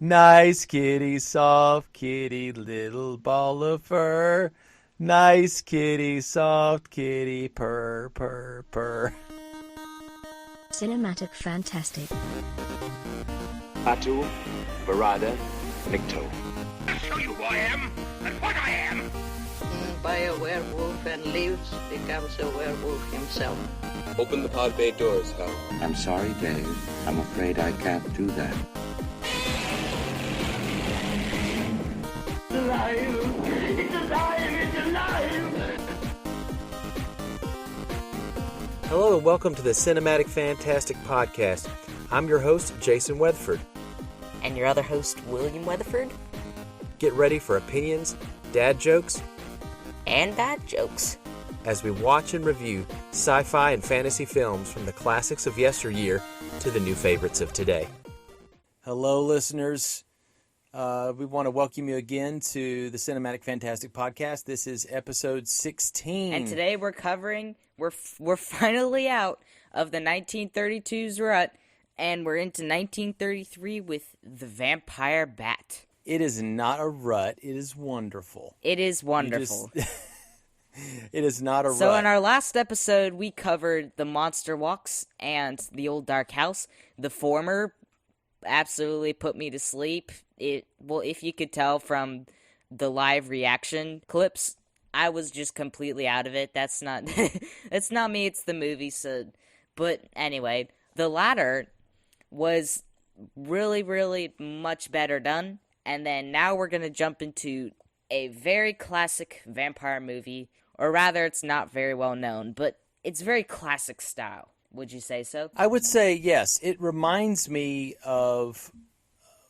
Nice kitty, soft kitty, little ball of fur. Nice kitty, soft kitty, purr, purr, purr. Cinematic Fantastic. Batu, Barada, Nikto. I'll show you who I am and what I am. By a werewolf and lives, becomes a werewolf himself. Open the pod bay doors, Hal. I'm sorry, Dave. I'm afraid I can't do that. It's alive! It's alive! It's alive! Hello and welcome to the Cinematic Fantastic Podcast. I'm your host, Jason Weatherford. And your other host, William Weatherford. Get ready for opinions, dad jokes, and bad jokes as we watch and review sci-fi and fantasy films from the classics of yesteryear to the new favorites of today. Hello, listeners. We want to welcome you again to the Cinematic Fantastic Podcast. This is episode 16. And today we're covering, we're finally out of the 1932's rut, and we're into 1933 with The Vampire Bat. It is not a rut. It is wonderful. It is wonderful. It is not a rut. So in our last episode, we covered The Monster Walks and The Old Dark House. The former absolutely put me to sleep. Well, if you could tell from the live reaction clips, I was just completely out of it. That's not it's not me, it's the movie. So, but anyway, the latter was really, really much better done. And then now we're going to jump into a very classic vampire movie, or rather it's not very well known, but it's very classic style. Would you say so? I would say yes. It reminds me of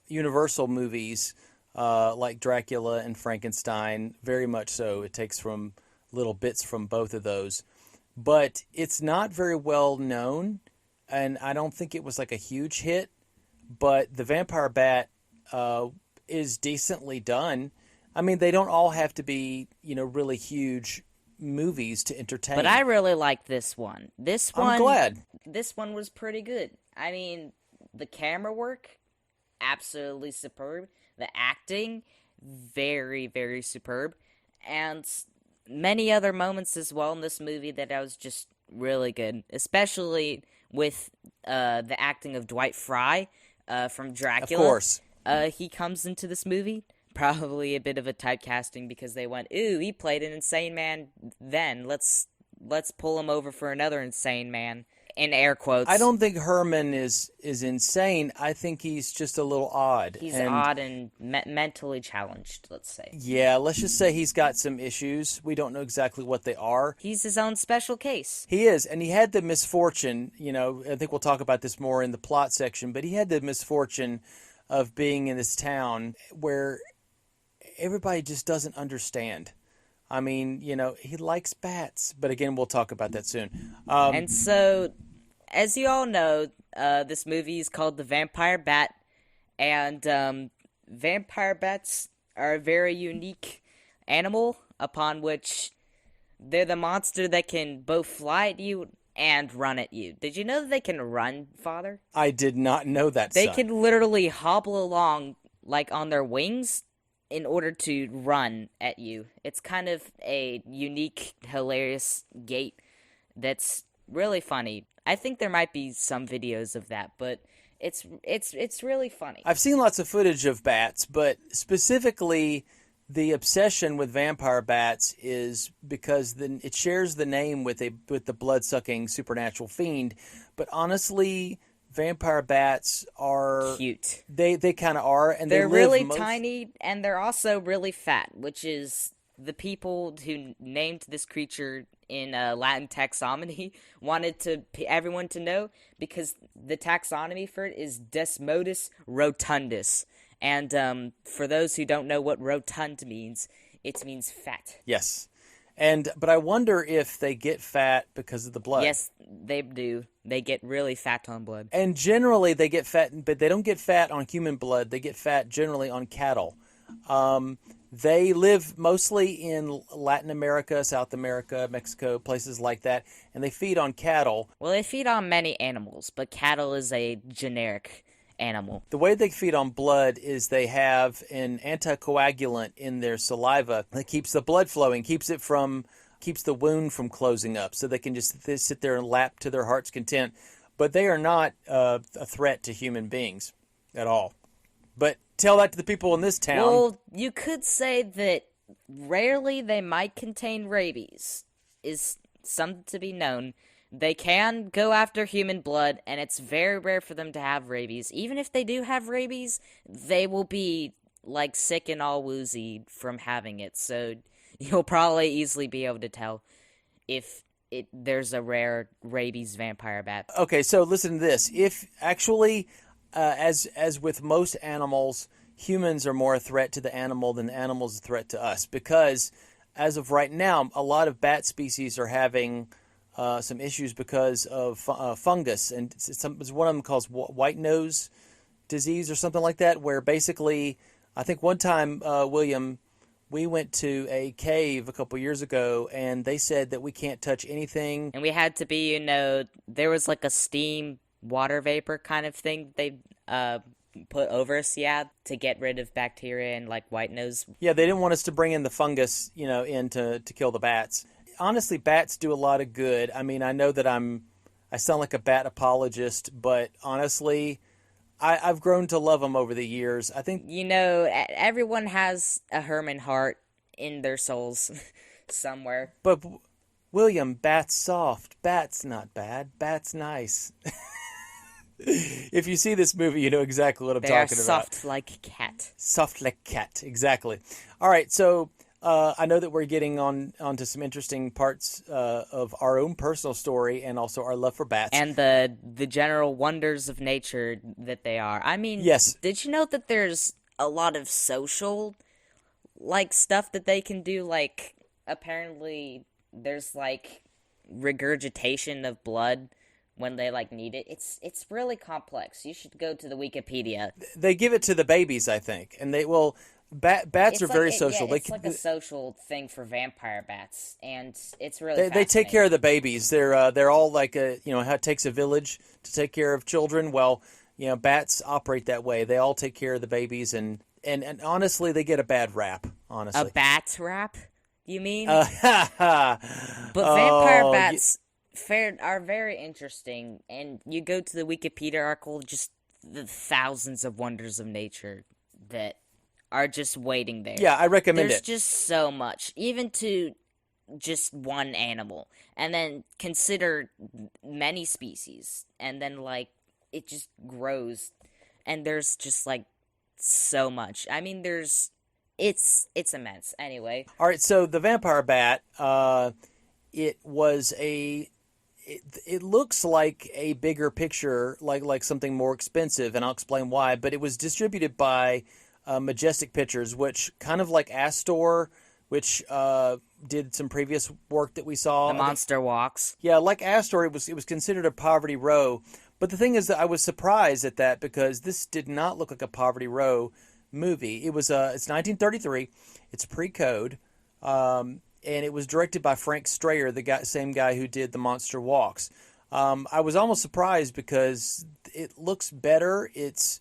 Universal movies like Dracula and Frankenstein, very much so. It takes from little bits from both of those. But it's not very well known, and I don't think it was like a huge hit. But The Vampire Bat is decently done. I mean, they don't all have to be, really huge movies to entertain. But I really like this one. I'm glad. This one was pretty good. I mean, the camera work, absolutely superb. The acting, very, very superb. And many other moments as well in this movie that I was just really good. Especially with the acting of Dwight Frye from Dracula. Of course. He comes into this movie. Probably a bit of a typecasting because they went, ooh, he played an insane man then. Let's pull him over for another insane man. In air quotes. I don't think Herman is insane. I think he's just a little odd. He's odd and mentally challenged, let's say. Yeah, let's just say he's got some issues. We don't know exactly what they are. He's his own special case. He is, and he had the misfortune, I think we'll talk about this more in the plot section, but he had the misfortune of being in this town where everybody just doesn't understand. I mean, he likes bats, but again, we'll talk about that soon. And so, as you all know, this movie is called The Vampire Bat, and vampire bats are a very unique animal, upon which they're the monster that can both fly at you and run at you. Did you know that they can run, Father? I did not know that, They son. can literally hobble along, like, on their wings, in order to run at you. It's kind of a unique, hilarious gait that's really funny. I think there might be some videos of that, but it's really funny. I've seen lots of footage of bats, but specifically the obsession with vampire bats is because it shares the name with the blood-sucking supernatural fiend, but honestly, vampire bats are cute. They kind of are, and they're they live really tiny, and they're also really fat, which is the people who named this creature in Latin taxonomy wanted everyone to know, because the taxonomy for it is Desmodus rotundus, and for those who don't know what rotund means, it means fat. Yes. But I wonder if they get fat because of the blood. Yes, they do. They get really fat on blood. And generally they get fat, but they don't get fat on human blood. They get fat generally on cattle. They live mostly in Latin America, South America, Mexico, places like that, and they feed on cattle. Well, they feed on many animals, but cattle is a generic animal. The way they feed on blood is they have an anticoagulant in their saliva that keeps the blood flowing, keeps the wound from closing up, so they can just sit there and lap to their heart's content. But they are not a threat to human beings at all. But tell that to the people in this town. Well, you could say that rarely they might contain rabies, is something to be known. They can go after human blood, and it's very rare for them to have rabies. Even if they do have rabies, they will be, like, sick and all woozy from having it. So you'll probably easily be able to tell if there's a rare rabies vampire bat. Okay, so listen to this. If actually, as with most animals, humans are more a threat to the animal than the animal's a threat to us. Because as of right now, a lot of bat species are having some issues because of fungus, and one of them calls white nose disease or something like that, where basically, I think one time, William, we went to a cave a couple years ago, and they said that we can't touch anything. And we had to be, there was like a steam water vapor kind of thing they put over us, to get rid of bacteria and like white nose. Yeah, they didn't want us to bring in the fungus, in to kill the bats. Honestly, bats do a lot of good. I mean, I know that I sound like a bat apologist, but honestly, I've grown to love them over the years. I think... everyone has a Herman heart in their souls somewhere. But, William, bat's soft. Bat's not bad. Bat's nice. If you see this movie, you know exactly what I'm talking about. They are soft like cat. Soft like cat, exactly. All right, so... I know that we're getting onto some interesting parts of our own personal story and also our love for bats. And the general wonders of nature that they are. I mean, yes. Did you know that there's a lot of social, stuff that they can do? Like, apparently there's, regurgitation of blood when they, need it. It's really complex. You should go to the Wikipedia. They give it to the babies, I think, and they will... Bats are very social. Yeah, it's like a social thing for vampire bats, and it's really they take care of the babies. They're all like how it takes a village to take care of children. Well, bats operate that way. They all take care of the babies, and honestly, they get a bad rap. Honestly, a bat rap? You mean? But vampire bats are very interesting, and you go to the Wikipedia article, just the thousands of wonders of nature that are just waiting there. Yeah, I recommend it. There's just so much, even to just one animal. And then consider many species. And then, it just grows. And there's just, so much. I mean, it's immense. Anyway. All right, so the vampire bat, it looks like a bigger picture, like something more expensive, and I'll explain why. But it was distributed by... Majestic Pictures, which kind of like Astor, which did some previous work that we saw. The Monster Walks. Yeah, like Astor, it was considered a poverty row. But the thing is that I was surprised at that because this did not look like a poverty row movie. It's 1933. It's pre-code, and it was directed by Frank Strayer, same guy who did The Monster Walks. I was almost surprised because it looks better. It's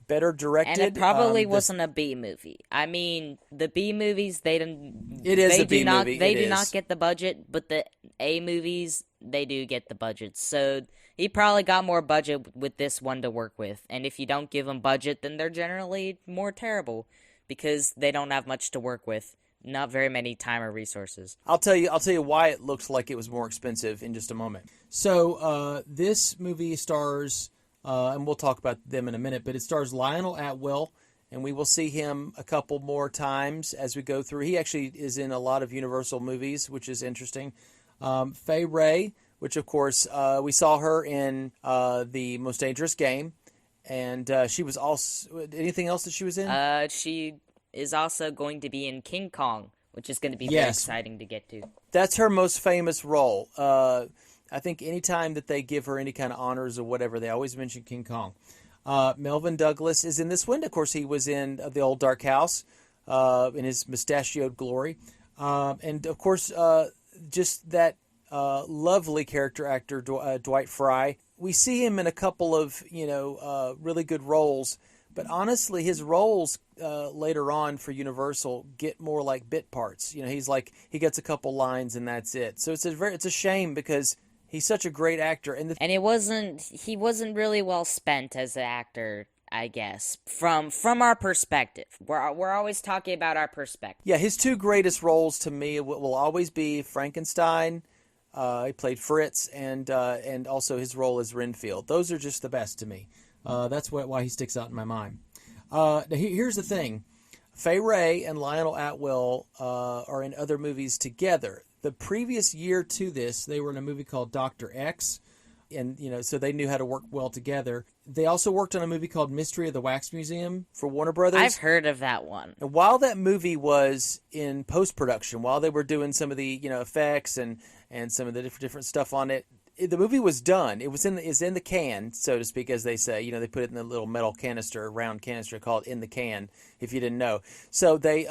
better directed. And it probably wasn't a B movie. I mean, the B movies, It is a B movie. They do not get the budget, but the A movies, they do get the budget. So he probably got more budget with this one to work with. And if you don't give them budget, then they're generally more terrible because they don't have much to work with. Not very many time or resources. I'll tell you why it looks like it was more expensive in just a moment. So this movie stars... and we'll talk about them in a minute, but it stars Lionel Atwill, and we will see him a couple more times as we go through. He actually is in a lot of Universal movies, which is interesting. Fay Wray, which of course we saw her in The Most Dangerous Game, and she was also... Anything else that she was in? She is also going to be in King Kong, which is going to be very exciting to get to. That's her most famous role. I think anytime that they give her any kind of honors or whatever, they always mention King Kong. Melvin Douglas is in this one. Of course, he was in The Old Dark House in his mustachioed glory. And, of course, just that lovely character actor, Dwight Fry. we see him in a couple of really good roles, but honestly, his roles later on for Universal get more like bit parts. He gets a couple lines and that's it. So it's a shame because he's such a great actor, and he wasn't really well spent as an actor, I guess, from our perspective. We're always talking about our perspective. Yeah, his two greatest roles to me will always be Frankenstein. He played Fritz, and also his role as Renfield. Those are just the best to me. That's why he sticks out in my mind. Now here's the thing. Fay Wray and Lionel Atwill are in other movies together. The previous year to this, they were in a movie called Dr. X, and so they knew how to work well together. They also worked on a movie called Mystery of the Wax Museum for Warner Brothers. I've heard of that one. And while that movie was in post-production, while they were doing some of the effects and some of the different stuff on it, the movie was done. It was in the can, so to speak, as they say. They put it in the little metal canister, round canister, called in the can, if you didn't know. So they,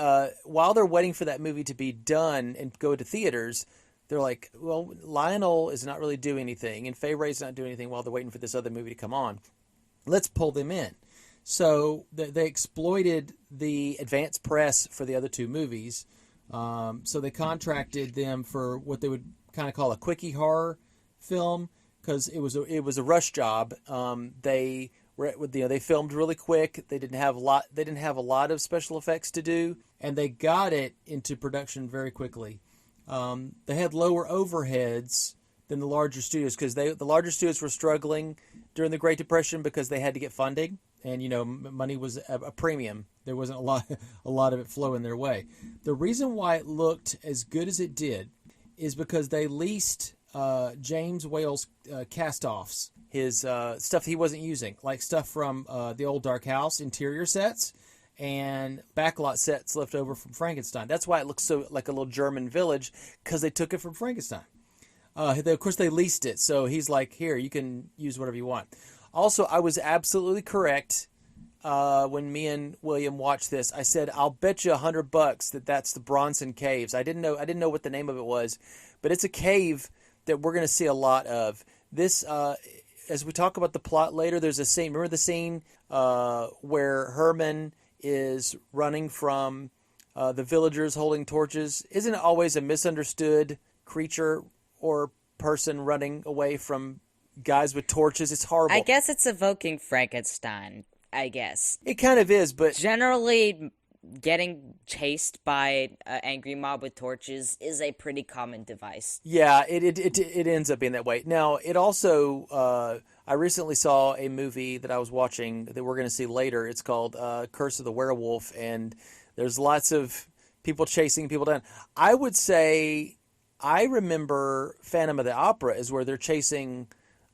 while they're waiting for that movie to be done and go to theaters, they're like, well, Lionel is not really doing anything, and Fay Wray's not doing anything while they're waiting for this other movie to come on. Let's pull them in. So they exploited the advance press for the other two movies. So they contracted them for what they would kind of call a quickie horror film, because it was a rush job. They filmed really quick. They didn't have a lot of special effects to do, and they got it into production very quickly. They had lower overheads than the larger studios, because the larger studios were struggling during the Great Depression because they had to get funding, and money was a premium. There wasn't a lot of it flowing their way. The reason why it looked as good as it did is because they leased James Whale's cast-offs, his stuff he wasn't using, like stuff from the old Dark House interior sets and backlot sets left over from Frankenstein. That's why it looks so like a little German village, because they took it from Frankenstein. Of course, they leased it, so he's like, here, you can use whatever you want. Also, I was absolutely correct when me and William watched this. I said, I'll bet you $100 that's the Bronson Caves. I didn't know what the name of it was, but it's a cave that we're going to see a lot of. This, as we talk about the plot later, there's a scene. Remember the scene where Herman is running from the villagers holding torches? Isn't it always a misunderstood creature or person running away from guys with torches? It's horrible. I guess it's evoking Frankenstein, I guess. It kind of is, but generally getting chased by an angry mob with torches is a pretty common device. Yeah, it ends up being that way. Now, it also, I recently saw a movie that I was watching that we're going to see later. It's called Curse of the Werewolf, and there's lots of people chasing people down. I would say I remember Phantom of the Opera is where they're chasing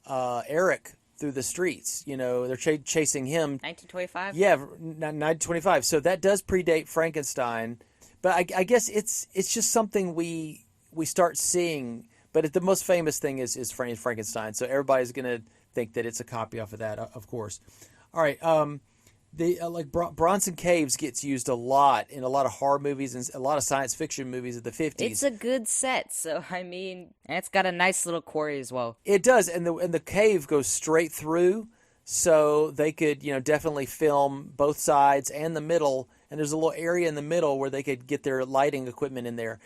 Eric through the streets. They're chasing him. 1925? Yeah, 1925. So that does predate Frankenstein. But I guess it's just something we start seeing. But the most famous thing is Frankenstein. So everybody's going to think that it's a copy off of that, of course. All right. Bronson Caves gets used a lot in a lot of horror movies and a lot of science fiction movies of the 50s. It's a good set, so and it's got a nice little quarry as well. It does, and the cave goes straight through, so they could definitely film both sides and the middle. And there's a little area in the middle where they could get their lighting equipment in there.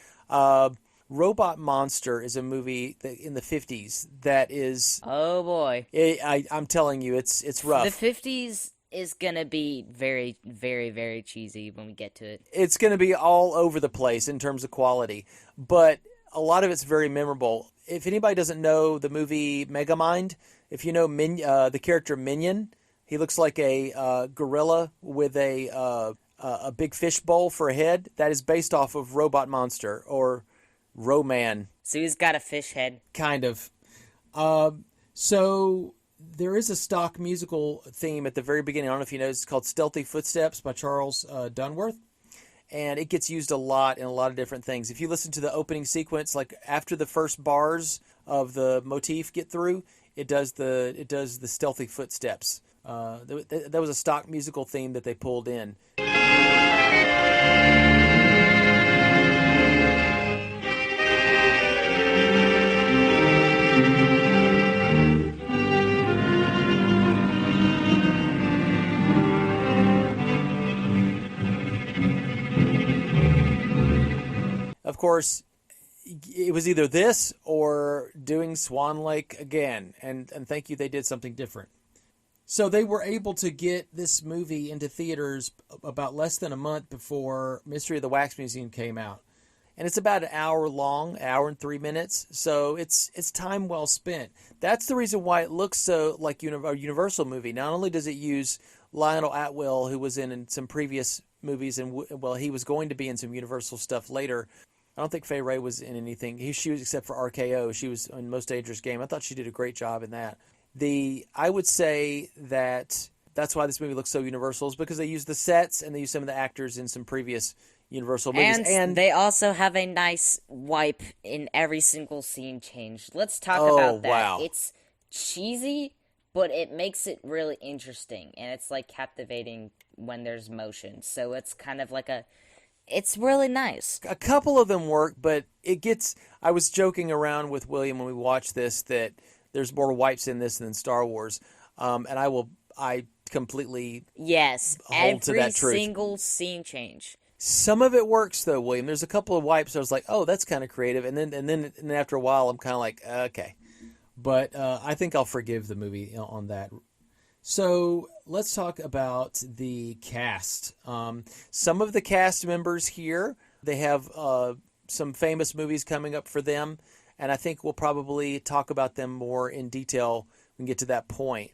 Robot Monster is a movie in the 50s that is. Oh boy! I'm telling you, it's rough. The 50s is gonna be very, very, very cheesy when we get to it. It's gonna be all over the place in terms of quality, but a lot of it's very memorable. If anybody doesn't know the movie Megamind, if you know the character Minion, he looks like a gorilla with a big fish bowl for a head. That is based off of Robot Monster or Roman. So he's got a fish head. Kind of. So there is a stock musical theme at the very beginning. I don't know if you know. It's called Stealthy Footsteps by Charles Dunworth. And it gets used a lot in a lot of different things. If you listen to the opening sequence, like after the first bars of the motif get through, it does the stealthy footsteps. That was a stock musical theme that they pulled in. of course, it was either this or doing Swan Lake again. And thank you, they did something different. So they were able to get this movie into theaters about less than a month before Mystery of the Wax Museum came out. And it's about an hour long, hour and 3 minutes. So it's time well spent. That's the reason why it looks so like a Universal movie. Not only does it use Lionel Atwill, who was in some previous movies, and well, he was going to be in some Universal stuff later. I don't think Fay Wray was in anything. She was, except for RoccoW. She was in Most Dangerous Game. I thought she did a great job in that. I would say that's why this movie looks so Universal, is because they use the sets and they use some of the actors in some previous Universal movies. And they also have a nice wipe in every single scene change. Let's talk about that. Wow. It's cheesy, but it makes it really interesting, and it's like captivating when there's motion. So it's kind of like it's really nice. A couple of them work, but I was joking around with William when we watched this that there's more wipes in this than Star Wars. And I completely hold to that truth. Every single scene change. Some of it works though, William. There's a couple of wipes I was like, oh, that's kind of creative. And then after a while, I'm kind of like, okay. But I think I'll forgive the movie on that. So let's talk about the cast. Some of the cast members here, they have some famous movies coming up for them. And I think we'll probably talk about them more in detail when we get to that point.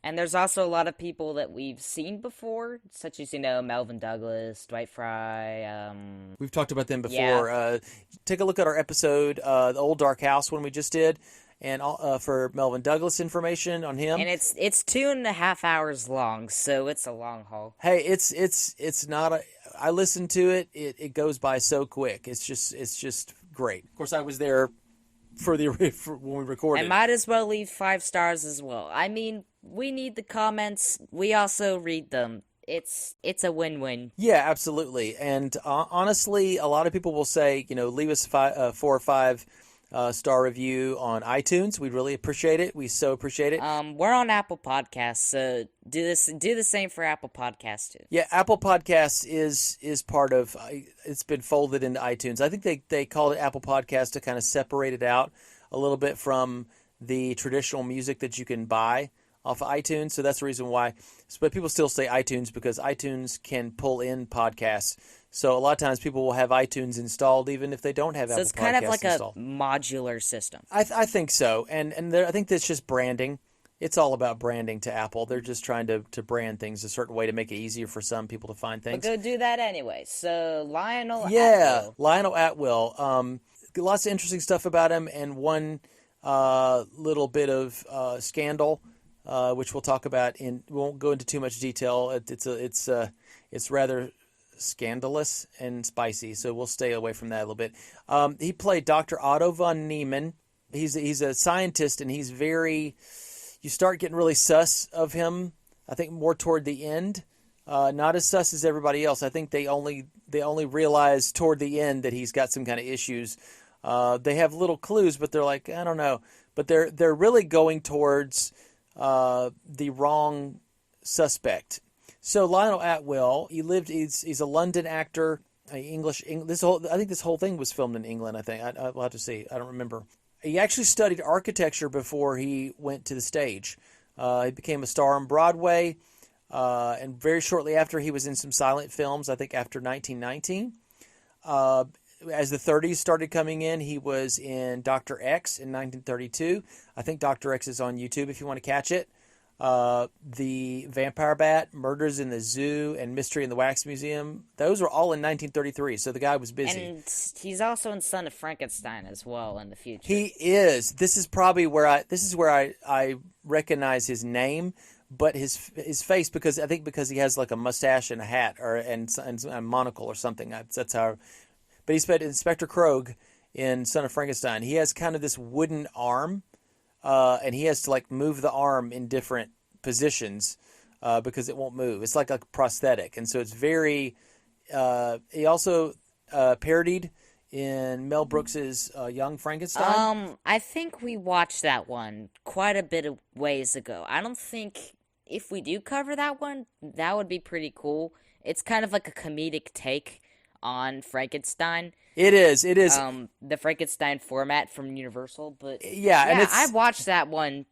And there's also a lot of people that we've seen before, such as, Melvin Douglas, Dwight Fry. We've talked about them before. Yeah. Take a look at our episode, The Old Dark House, one we just did, and for Melvin Douglas information on him. And it's 2.5 hours long, so it's a long haul. Hey, it's not I listened to it. It goes by so quick. It's just great. Of course, I was there for when we recorded. And might as well leave 5 stars as well. I mean, we need the comments. We also read them. It's a win-win. Yeah, absolutely. And honestly, a lot of people will say, leave us 4 or 5 star review on iTunes. We'd really appreciate it. We so appreciate it. We're on Apple Podcasts, so do the same for Apple Podcasts too. Yeah, Apple Podcasts is part of. It's been folded into iTunes. I think they called it Apple Podcasts to kind of separate it out a little bit from the traditional music that you can buy off of iTunes. So that's the reason why. But people still say iTunes because iTunes can pull in podcasts. So a lot of times people will have iTunes installed even if they don't have Apple Podcasts installed. So it's kind of like a modular system. I think so. And I think that's just branding. It's all about branding to Apple. They're just trying to brand things a certain way to make it easier for some people to find things. But go do that anyway. So Lionel Atwill. Yeah, Lionel Atwill. Lots of interesting stuff about him, and one little bit of scandal, which we'll talk about. We won't go into too much detail. It's rather scandalous and spicy, so we'll stay away from that a little bit. He played Dr. Otto von Niemann. He's a scientist, and he's very. You start getting really sus of him. I think more toward the end. Not as sus as everybody else. I think they only realize toward the end that he's got some kind of issues. They have little clues, but they're like, I don't know. But they're really going towards the wrong suspect. So Lionel Atwill, he's a London actor, English. I think this whole thing was filmed in England. I think I'll have to see. I don't remember. He actually studied architecture before he went to the stage. He became a star on Broadway, and very shortly after he was in some silent films. I think after 1919. As the 30s started coming in, he was in Dr. X in 1932. I think Dr. X is on YouTube if you want to catch it. The Vampire Bat, Murders in the Zoo, and Mystery in the Wax Museum. Those were all in 1933, so the guy was busy. And he's also in Son of Frankenstein as well in the future. He is. This is probably where I recognize his name, but his face, because he has like a mustache and a hat and a monocle or something. That's how. But he's played Inspector Krogh in Son of Frankenstein. He has kind of this wooden arm. And he has to like move the arm in different positions because it won't move. It's like a prosthetic, and so it's very. He also parodied in Mel Brooks's Young Frankenstein. I think we watched that one quite a bit of ways ago. I don't think if we do cover that one, that would be pretty cool. It's kind of like a comedic take on Frankenstein. It is. The Frankenstein format from Universal, but And it's, I watched that one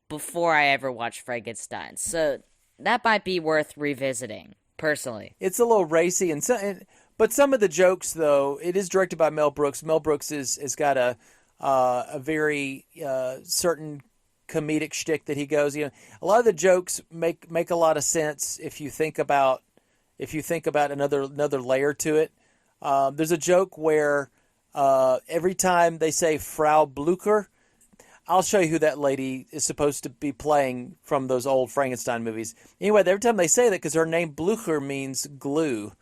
before I ever watched Frankenstein, so that might be worth revisiting, personally. it's a little racy, but some of the jokes, though, it is directed by Mel Brooks. Mel Brooks has got a very certain comedic shtick that he goes. A lot of the jokes make a lot of sense if you think about another layer to it. There's a joke where every time they say Frau Blucher, I'll show you who that lady is supposed to be playing from those old Frankenstein movies. Anyway, every time they say that, because her name Blucher means glue,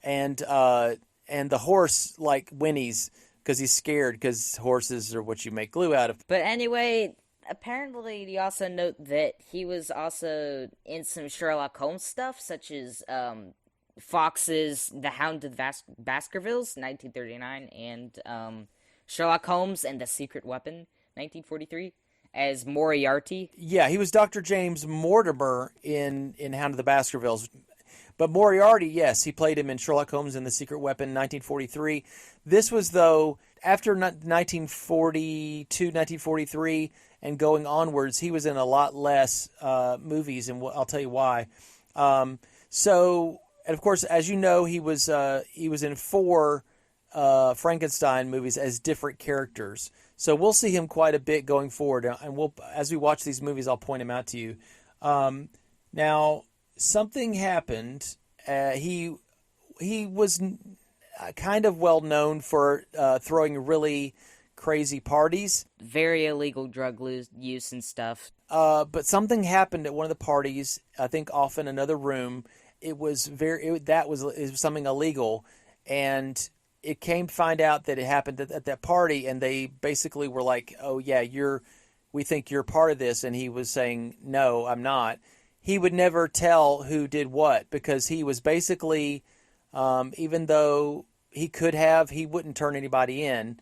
and the horse like whinnies because he's scared, because horses are what you make glue out of. But anyway, apparently you also note that he was also in some Sherlock Holmes stuff, such as Fox's The Hound of the Baskervilles, 1939, and Sherlock Holmes and the Secret Weapon, 1943, as Moriarty. Yeah, he was Dr. James Mortimer in Hound of the Baskervilles. But Moriarty, yes, he played him in Sherlock Holmes and the Secret Weapon, 1943. This was, though, after 1942, 1943, and going onwards, he was in a lot less movies, and I'll tell you why. And of course, as you know, he was in 4 Frankenstein movies as different characters. So we'll see him quite a bit going forward, and as we watch these movies, I'll point him out to you. Now, something happened. He was kind of well known for throwing really crazy parties. Very illegal drug use and stuff. But something happened at one of the parties, I think off in another room. It was something illegal, and it came to find out that it happened at that party, and they basically were like, "Oh yeah, we think you're part of this," and he was saying, "No, I'm not." He would never tell who did what, because he was basically, even though he could have, he wouldn't turn anybody in,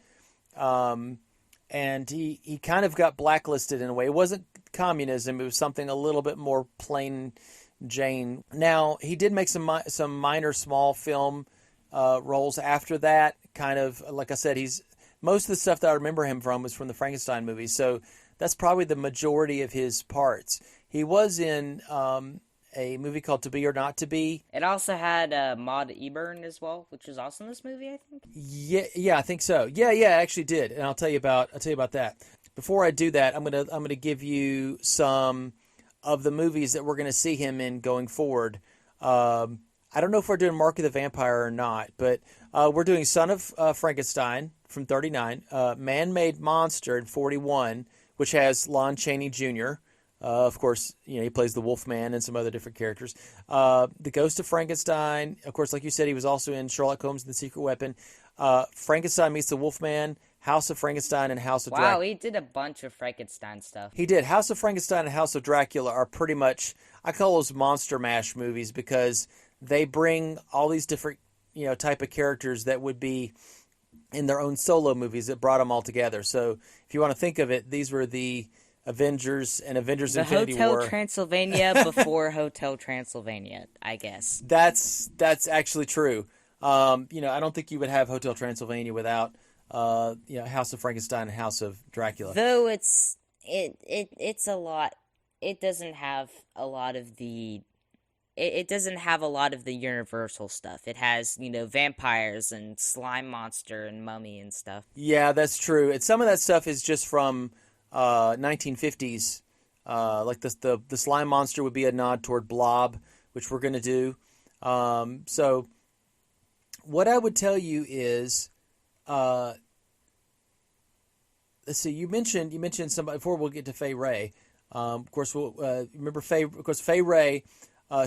and he kind of got blacklisted in a way. It wasn't communism; it was something a little bit more plain Jane. Now, he did make some minor small film roles after that. Kind of, like I said, most of the stuff that I remember him from was from the Frankenstein movies, so that's probably the majority of his parts. He was in a movie called To Be or Not to Be. It also had Maude Eburn as well, which was also in this movie, I think. Yeah, I think so. Yeah, I actually did, and I'll tell you about that. Before I do that, I'm gonna give you some of the movies that we're gonna see him in going forward. I don't know if we're doing Mark of the Vampire or not, but we're doing Son of Frankenstein from 1939, Man-Made Monster in 1941, which has Lon Chaney Jr. Of course, he plays the Wolfman and some other different characters. The Ghost of Frankenstein, of course, like you said, he was also in Sherlock Holmes and the Secret Weapon. Frankenstein Meets the Wolfman, House of Frankenstein, and House of Dracula. Wow, he did a bunch of Frankenstein stuff. He did. House of Frankenstein and House of Dracula are pretty much, I call those Monster Mash movies, because they bring all these different, type of characters that would be in their own solo movies that brought them all together. So if you want to think of it, these were the Avengers and Avengers Infinity War. Hotel Transylvania before Hotel Transylvania, I guess. That's actually true. I don't think you would have Hotel Transylvania without House of Frankenstein and House of Dracula. Though it's a lot. It doesn't have a lot of the. It doesn't have a lot of the Universal stuff. It has, vampires and slime monster and mummy and stuff. Yeah, that's true. And some of that stuff is just from 1950s. Like the slime monster would be a nod toward Blob, which we're going to do. So what I would tell you is, let's see. You mentioned somebody before. We'll get to Fay Wray. Of course, we'll remember Fay. Of course, Fay Wray.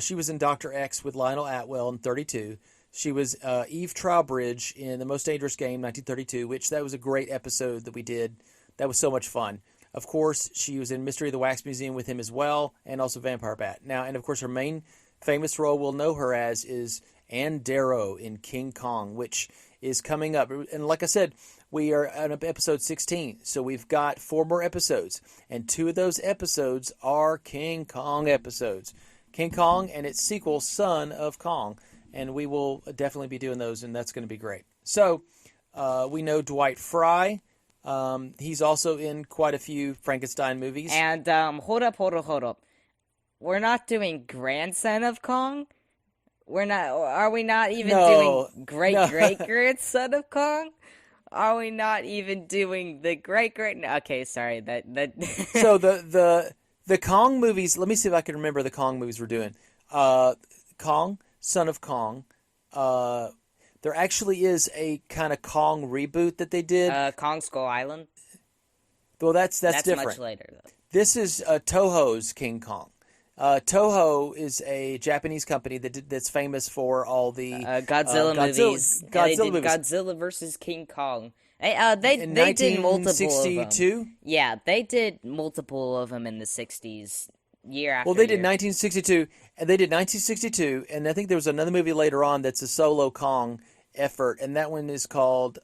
She was in Dr. X with Lionel Atwill in 1932. She was Eve Trowbridge in The Most Dangerous Game, 1932, which that was a great episode that we did. That was so much fun. Of course, she was in Mystery of the Wax Museum with him as well, and also Vampire Bat. Now, and of course, her main famous role we'll know her as is Ann Darrow in King Kong, which is coming up. And like I said, we are on episode 16, so we've got 4 more episodes, and 2 of those episodes are King Kong episodes. King Kong and its sequel, Son of Kong. and we will definitely be doing those, and that's going to be great. So we know Dwight Frye. He's also in quite a few Frankenstein movies. And hold up. We're not doing grandson of Kong? Are we not even doing great-great-grandson of Kong? Are we not even doing the great-great... Okay, sorry, that... So the Kong movies, let me see if I can remember the Kong movies we're doing. Kong, Son of Kong. There actually is a kind of Kong reboot that they did. Kong Skull Island? Well, that's different. Much later, though. This is Toho's King Kong. Toho is a Japanese company that's famous for all the Godzilla movies. Godzilla movies. Godzilla versus King Kong. They did multiple of them. Yeah, they did multiple of them in the 60s, year after Well, they year. did 1962, and I think there was another movie later on that's a solo Kong effort, and that one is called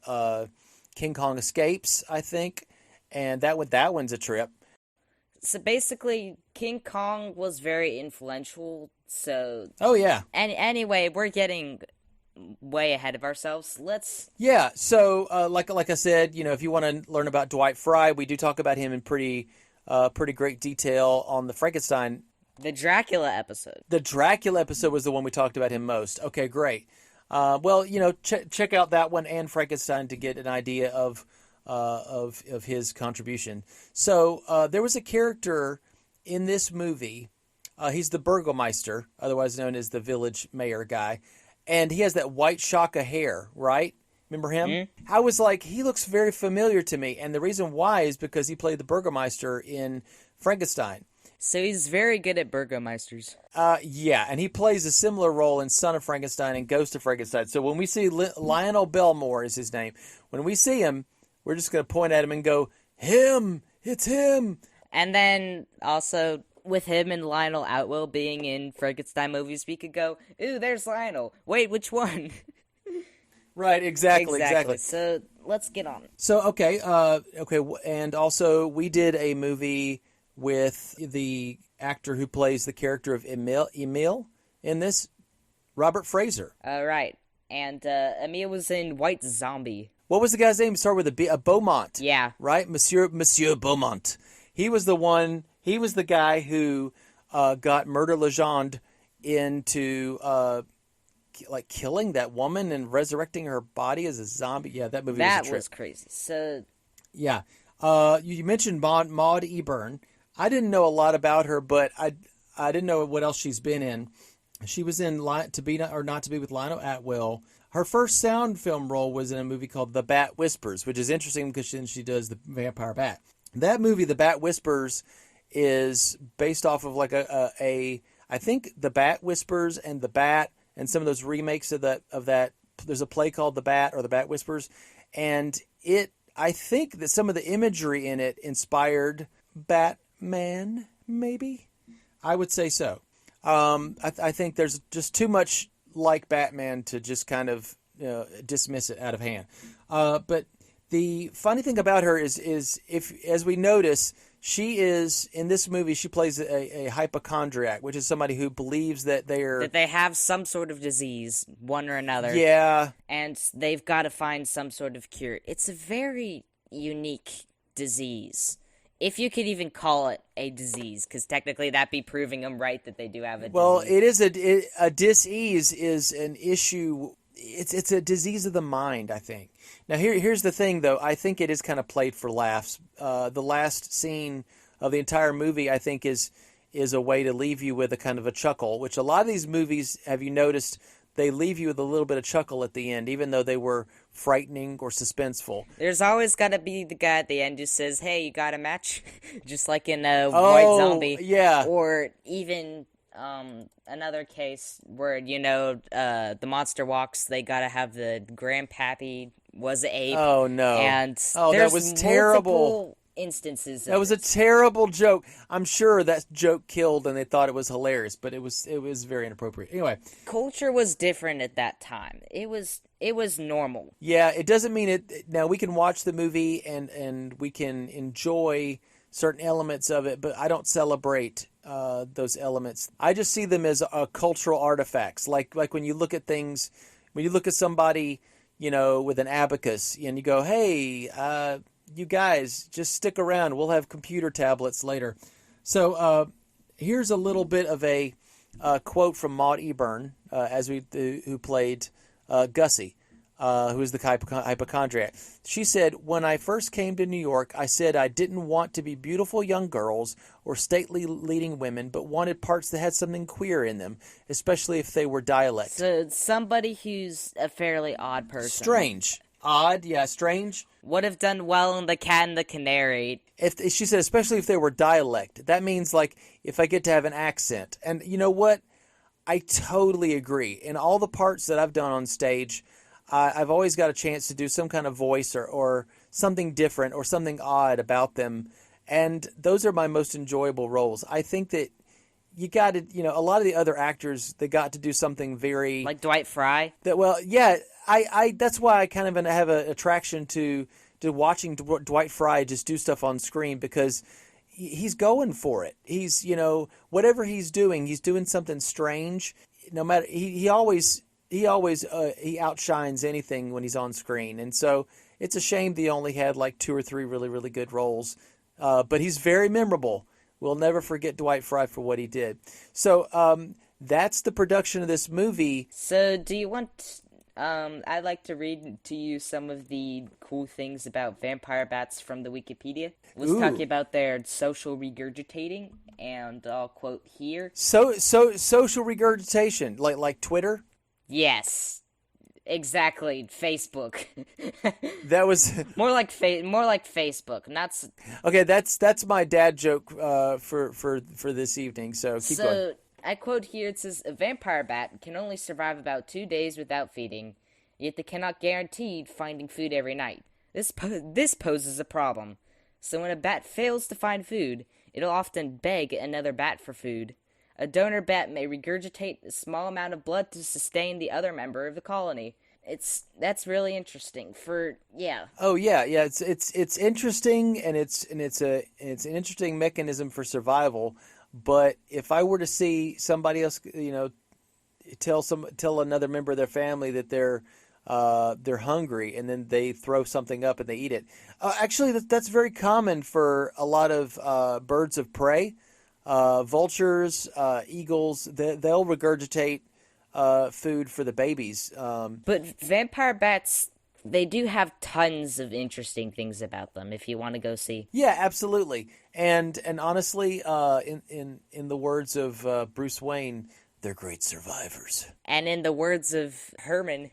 King Kong Escapes, I think, and that one's a trip. So basically, King Kong was very influential, so... Oh, yeah. And anyway, we're getting way ahead of ourselves. Yeah, so like I said, if you want to learn about Dwight Frye, we do talk about him in pretty great detail on the Frankenstein. The Dracula episode. The Dracula episode was the one we talked about him most. Okay, great. Well, check out that one and Frankenstein to get an idea of his contribution. So there was a character in this movie. He's the Burgomeister, otherwise known as the village mayor guy, and he has that white shock of hair, right? Remember him? Mm-hmm. I was like, he looks very familiar to me, and the reason why is because he played the Burgomeister in Frankenstein. So he's very good at Burgomeisters. Yeah, and he plays a similar role in Son of Frankenstein and Ghost of Frankenstein. So when we see Lionel Belmore is his name, when we see him, we're just going to point at him and go, him! It's him! And then also, with him and Lionel Atwill being in Frankenstein movies, we could go, ooh, there's Lionel. Wait, which one? Right, exactly. So let's get on. So, okay, and also we did a movie with the actor who plays the character of Emile in this, Robert Fraser. Right, and Emile was in White Zombie. What was the guy's name? It started with a Beaumont. Yeah. Right? Monsieur Beaumont. He was the guy who got Murder Legendre into killing that woman and resurrecting her body as a zombie. Yeah, that movie was a trip. That was crazy. So... Yeah. You mentioned Maude Eburn. I didn't know a lot about her, but I didn't know what else she's been in. She was in To Be or Not to Be with Lionel Atwill. Her first sound film role was in a movie called The Bat Whispers, which is interesting because she does the vampire bat. That movie, The Bat Whispers, is based off of I think The Bat Whispers and The Bat and some of those remakes of that. There's a play called The Bat or The Bat Whispers, and I think that some of the imagery in it inspired Batman, maybe? I would say so. I think there's just too much like Batman to just kind of dismiss it out of hand. But the funny thing about her is if, as we notice, she is, in this movie, she plays a hypochondriac, which is somebody who believes that they have some sort of disease, one or another. Yeah. And they've got to find some sort of cure. It's a very unique disease. If you could even call it a disease, because technically that'd be proving them right that they do have a disease. Well, it is a dis-ease is an issue. It's a disease of the mind, I think. Now, here's the thing, though. I think it is kind of played for laughs. The last scene of the entire movie, I think, is a way to leave you with a kind of a chuckle, which a lot of these movies, have you noticed, they leave you with a little bit of chuckle at the end, even though they were frightening or suspenseful. There's always got to be the guy at the end who says, hey, you got a match? Just like in White Zombie. Yeah. Or even another case where, the monster walks, they got to have the grandpappy was ape. Oh, no. And that was terrible. Instances. That was a terrible joke. I'm sure that joke killed and they thought it was hilarious, but it was very inappropriate. Anyway. Culture was different at that time. It was normal. Yeah, it doesn't mean it. Now, we can watch the movie and we can enjoy certain elements of it, but I don't celebrate those elements. I just see them as cultural artifacts. Like when you look at things, when you look at somebody, with an abacus, and you go, hey, you guys, just stick around. We'll have computer tablets later. So here's a little bit of a quote from Maude Eburn, who played Gussie, who is the hypochondriac. She said, "When I first came to New York, I said I didn't want to be beautiful young girls or stately leading women, but wanted parts that had something queer in them, especially if they were dialect." So somebody who's a fairly odd person. Strange. Odd, yeah, strange. Would have done well in The Cat and the Canary. If she said, especially if they were dialect, that means like if I get to have an accent. And you know what? I totally agree. In all the parts that I've done on stage, I've always got a chance to do some kind of voice or something different or something odd about them. And those are my most enjoyable roles. I think that you got to, a lot of the other actors, they got to do something very... Like Dwight Fry? That's why I kind of have an attraction to watching Dwight Fry just do stuff on screen, because he's going for it. He's, whatever he's doing something strange. No matter, he outshines anything when he's on screen. And so it's a shame that he only had like 2 or 3 really, really good roles. But he's very memorable. We'll never forget Dwight Fry for what he did. So that's the production of this movie. So do you want... I'd like to read to you some of the cool things about vampire bats from the Wikipedia. It was talking about their social regurgitating, and I'll quote here. So social regurgitation, like Twitter? Yes. Exactly, Facebook. That was more like Facebook. Not okay. That's my dad joke for this evening. So keep going. I quote here, it says, "A vampire bat can only survive about 2 days without feeding, yet they cannot guarantee finding food every night. This poses a problem. So when a bat fails to find food, it'll often beg another bat for food. A donor bat may regurgitate a small amount of blood to sustain the other member of the colony." That's really interesting. Oh yeah. It's interesting, and it's an interesting mechanism for survival. But if I were to see somebody else, tell another member of their family that they're hungry, and then they throw something up and they eat it. Actually, that's very common for a lot of birds of prey, vultures, eagles. They'll regurgitate food for the babies. But vampire bats, they do have tons of interesting things about them if you want to go see. Yeah, absolutely. And honestly, in the words of Bruce Wayne, they're great survivors. And in the words of Herman,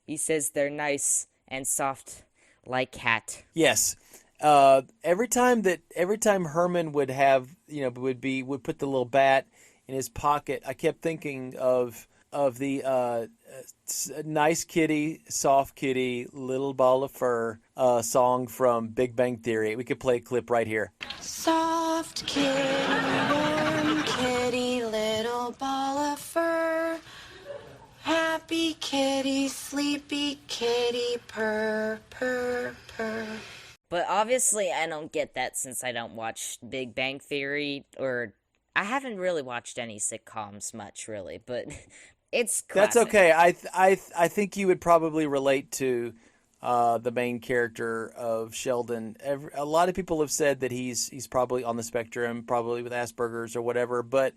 he says they're nice and soft like cat. Yes. Every time Herman would have, would put the little bat in his pocket, I kept thinking of the nice kitty, soft kitty, little ball of fur song from Big Bang Theory. We could play a clip right here. Soft kitty, warm kitty, little ball of fur. Happy kitty, sleepy kitty, purr, purr, purr. But obviously I don't get that since I don't watch Big Bang Theory, or I haven't really watched any sitcoms much, really, but... It's classic. That's okay. I think you would probably relate to the main character of Sheldon. A lot of people have said that he's probably on the spectrum, probably with Asperger's or whatever, but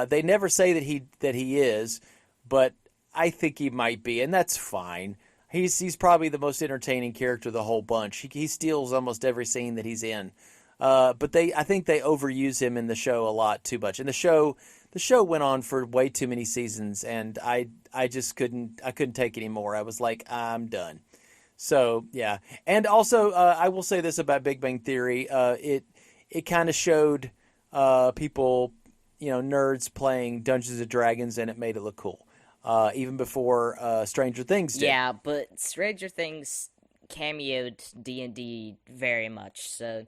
they never say that he is. But I think he might be, and that's fine. He's probably the most entertaining character of the whole bunch. He steals almost every scene that he's in. But I think they overuse him in the show a lot too much. And the show went on for way too many seasons, and I just couldn't take it anymore. I was like, I'm done. So yeah. And also, I will say this about Big Bang Theory: it kind of showed people, nerds playing Dungeons and Dragons, and it made it look cool. Even before Stranger Things did. Yeah, but Stranger Things cameoed D&D very much. So,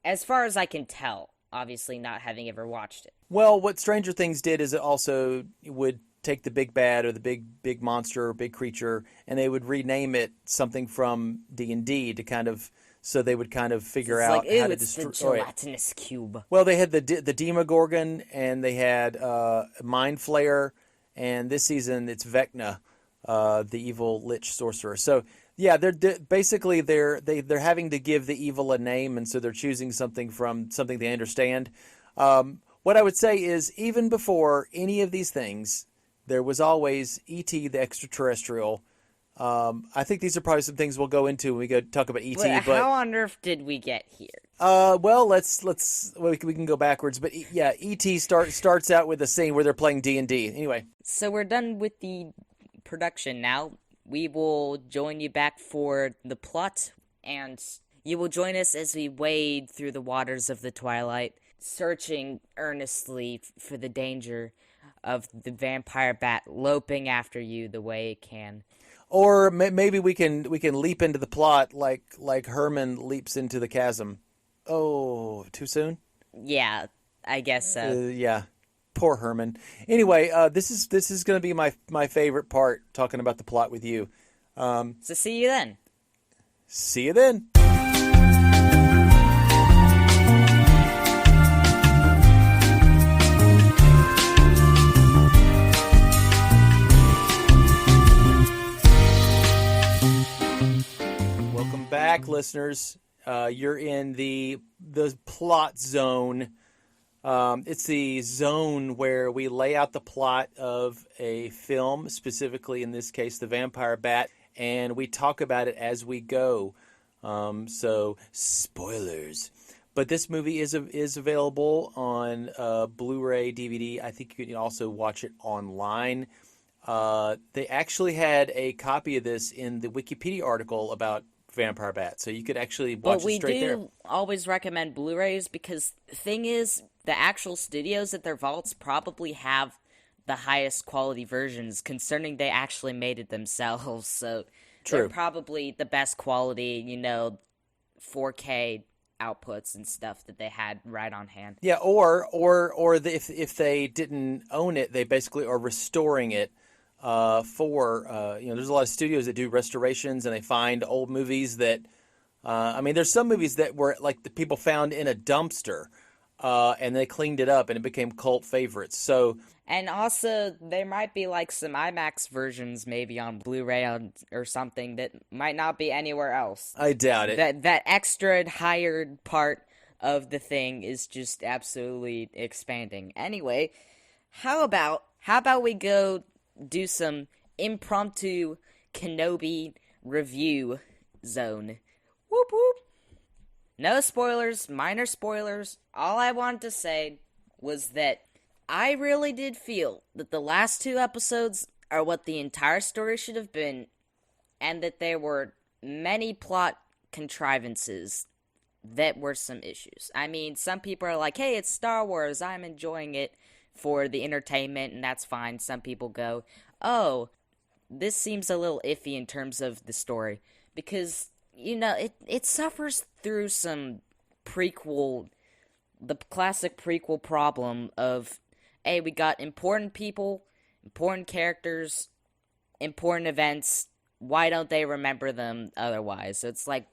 as far as I can tell, obviously not having ever watched it. Well, what Stranger Things did is it also would take the big bad or the big monster or big creature, and they would rename it something from D&D to kind of so they would kind of figure It's out like, ooh, how to it's the destroy it. gelatinous cube. Well, they had the Demogorgon, and they had Mind Flayer, and this season it's Vecna, the evil lich sorcerer. So yeah, they're basically they're having to give the evil a name, and so they're choosing something from something they understand. What I would say is, even before any of these things, there was always E.T. the extraterrestrial. I think these are probably some things we'll go into when we go talk about E.T. But how on earth did we get here? Well, we can go backwards. But yeah, E.T. starts out with a scene where they're playing D&D. Anyway, So we're done with the production now. We will join you back for the plot, and you will join us as we wade through the waters of the twilight, searching earnestly for the danger of the vampire bat loping after you the way it can. or maybe we can leap into the plot like Herman leaps into the chasm. Oh, too soon? Yeah, I guess so. Yeah. Poor Herman. Anyway, this is going to be my favorite part, talking about the plot with you. So see you then. See you then. Welcome back, listeners. You're in the plot zone. It's the zone where we lay out the plot of a film, specifically in this case, The Vampire Bat, and we talk about it as we go. So, spoilers. But this movie is available on Blu-ray, DVD. I think you can also watch it online. They actually had a copy of this in the Wikipedia article about Vampire Bat, so you could actually watch it straight there. But we do always recommend Blu-rays because the thing is, the actual studios at their vaults probably have the highest quality versions, concerning they actually made it themselves. So they're probably the best quality, 4K outputs and stuff that they had right on hand. Yeah, if they didn't own it, they basically are restoring it. There's a lot of studios that do restorations, and they find old movies that, there's some movies that were like the people found in a dumpster, and they cleaned it up and it became cult favorites. So, and also there might be like some IMAX versions maybe on Blu-ray or something that might not be anywhere else. I doubt it. That extra hired part of the thing is just absolutely expanding. Anyway, how about we go do some impromptu KENOBI review zone. Whoop whoop. No spoilers, minor spoilers. All I wanted to say was that I really did feel that the last 2 episodes are what the entire story should have been, and that there were many plot contrivances that were some issues. I mean, some people are like, hey, it's Star Wars, I'm enjoying it for the entertainment, and that's fine. Some people go, oh, this seems a little iffy in terms of the story, because, it suffers through some the classic prequel problem of, hey, we got important people, important characters, important events, why don't they remember them otherwise? So it's like,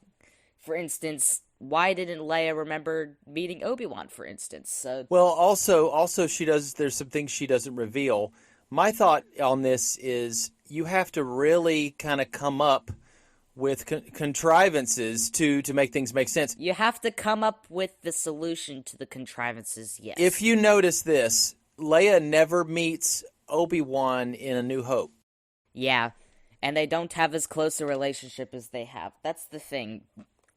for instance, why didn't Leia remember meeting Obi-Wan, for instance? So, well, also there's some things she doesn't reveal. My thought on this is you have to really kind of come up with contrivances to make things make sense. You have to come up with the solution to the contrivances, yes. If you notice this, Leia never meets Obi-Wan in A New Hope. Yeah, and they don't have as close a relationship as they have. That's the thing.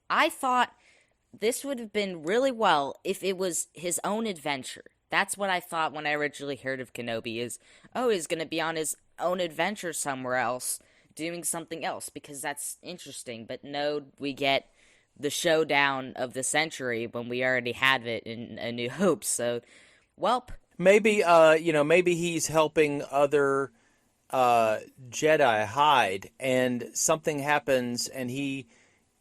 I thought this would have been really well if it was his own adventure. That's what I thought when I originally heard of KENOBI is, oh, he's going to be on his own adventure somewhere else, doing something else, because that's interesting. But no, we get the showdown of the century when we already had it in A New Hope, so, welp. Maybe, maybe he's helping other Jedi hide, and something happens, and he,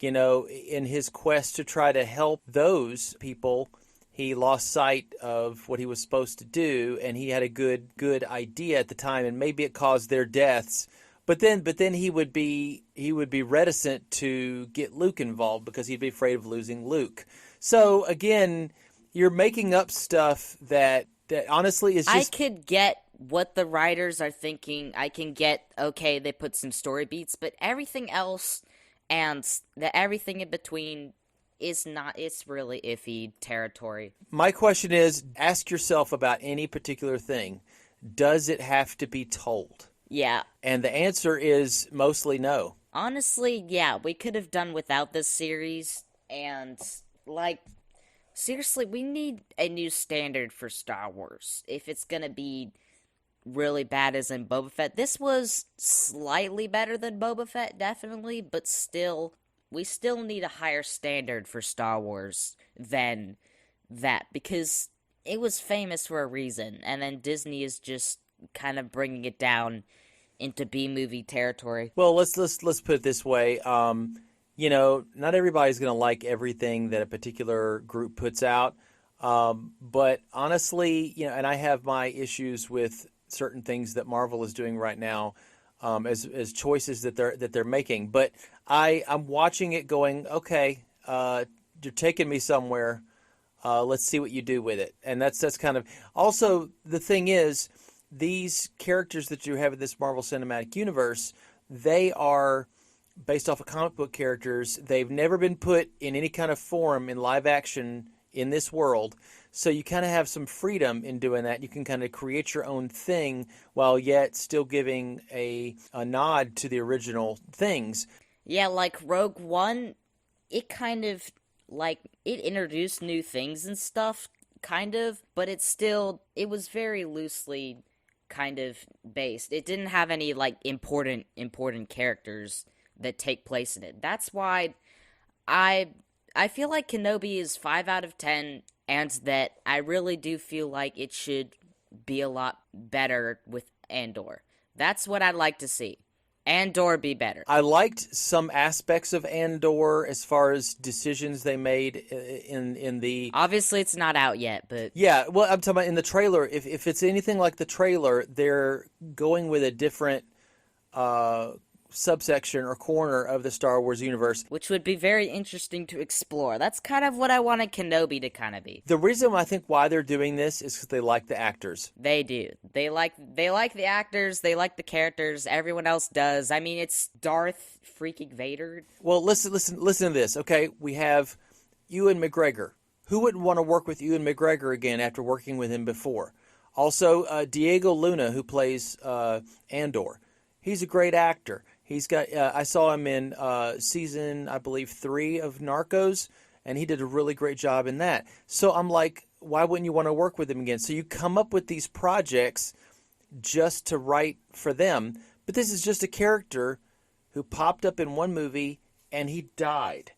in his quest to try to help those people, he lost sight of what he was supposed to do, and he had a good idea at the time, and maybe it caused their deaths, But then he would be reticent to get Luke involved because he'd be afraid of losing Luke. So again, you're making up stuff that honestly is just. I could get what the writers are thinking. I can get, okay, they put some story beats, but everything else and everything in between is not. It's really iffy territory. My question is, ask yourself about any particular thing. Does it have to be told? Yeah. And the answer is mostly no. Honestly, yeah, we could have done without this series, and, like, seriously, we need a new standard for Star Wars. If it's gonna be really bad as in Boba Fett. This was slightly better than Boba Fett, definitely, but still, we still need a higher standard for Star Wars than that, because it was famous for a reason, and then Disney is just kind of bringing it down into B-movie territory. Well, let's put it this way. Not everybody's going to like everything that a particular group puts out. But honestly, and I have my issues with certain things that Marvel is doing right now, as choices that they're making. But I'm watching it going, okay, you're taking me somewhere. Let's see what you do with it. And that's kind of also the thing is, these characters that you have in this Marvel Cinematic Universe, they are based off of comic book characters. They've never been put in any kind of form in live action in this world. So you kind of have some freedom in doing that. You can kind of create your own thing while yet still giving a nod to the original things. Yeah, like Rogue One, it kind of, like, it introduced new things and stuff, kind of, but it was very loosely kind of based. It didn't have any, like, important characters that take place in it. That's why I feel like Kenobi is 5 out of 10, and that I really do feel like it should be a lot better with Andor. That's what I'd like to see. Andor be better. I liked some aspects of Andor as far as decisions they made in the... Obviously, it's not out yet, but... Yeah, well, I'm talking about in the trailer. If it's anything like the trailer, they're going with a different subsection or corner of the Star Wars universe. Which would be very interesting to explore. That's kind of what I wanted Kenobi to kind of be. The reason I think why they're doing this is because they like the actors. They do. They like the actors, they like the characters, everyone else does. I mean, it's Darth freaking Vader. Well, listen to this, okay? We have Ewan McGregor. Who wouldn't want to work with Ewan McGregor again after working with him before? Also, Diego Luna, who plays Andor. He's a great actor. He's got. I saw him in season, I believe, 3 of Narcos, and he did a really great job in that. So I'm like, why wouldn't you want to work with him again? So you come up with these projects just to write for them, but this is just a character who popped up in one movie and he died,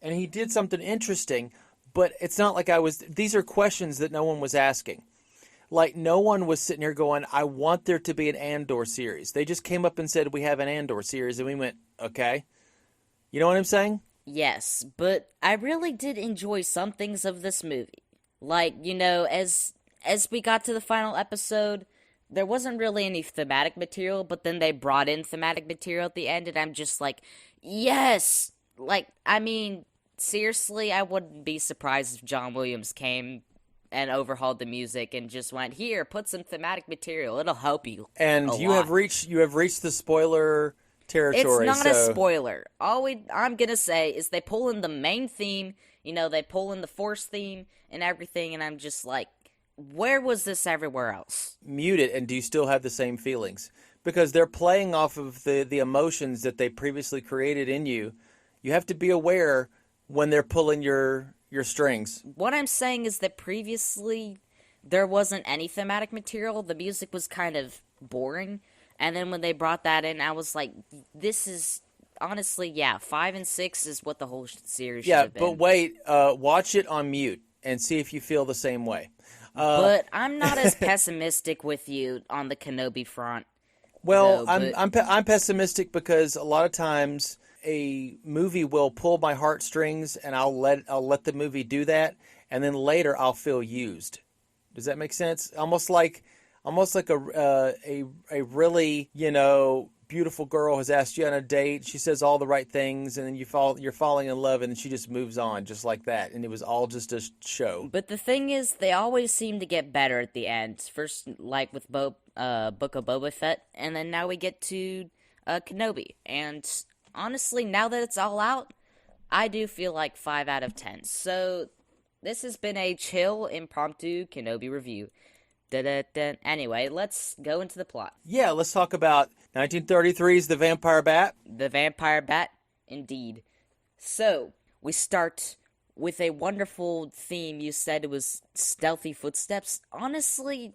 and he did something interesting, but it's not like these are questions that no one was asking. Like, no one was sitting here going, I want there to be an Andor series. They just came up and said, we have an Andor series, and we went, okay. You know what I'm saying? Yes, but I really did enjoy some things of this movie. Like, as we got to the final episode, there wasn't really any thematic material, but then they brought in thematic material at the end, and I'm just like, yes! Like, I mean, seriously, I wouldn't be surprised if John Williams came and overhauled the music and just went, here, put some thematic material. It'll help you. And you have reached the spoiler territory. It's not a spoiler. I'm gonna say is they pull in the main theme, they pull in the Force theme and everything, and I'm just like, where was this everywhere else? Mute it, and do you still have the same feelings? Because they're playing off of the emotions that they previously created in you. You have to be aware when they're pulling your strings. What I'm saying is that previously there wasn't any thematic material. The music was kind of boring. And then when they brought that in, I was like, this is honestly, 5 and 6 is what the whole series should have been. Yeah, but wait, watch it on mute and see if you feel the same way. But I'm not as pessimistic with you on the Kenobi front. Well, I'm pessimistic because a lot of times a movie will pull my heartstrings, and I'll let the movie do that, and then later I'll feel used. Does that make sense? Almost like a really beautiful girl has asked you on a date. She says all the right things, and then you're falling in love, and then she just moves on just like that. And it was all just a show. But the thing is, they always seem to get better at the end. First, like with Book of Boba Fett, and then now we get to KENOBI. And honestly, now that it's all out, I do feel like 5 out of 10. So this has been a chill, impromptu KENOBI review. Da-da-da. Anyway, let's go into the plot. Yeah, let's talk about 1933's The Vampire Bat. The Vampire Bat, indeed. So, we start with a wonderful theme. You said it was stealthy footsteps. Honestly,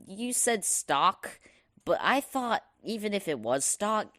you said stock, but I thought even if it was stock,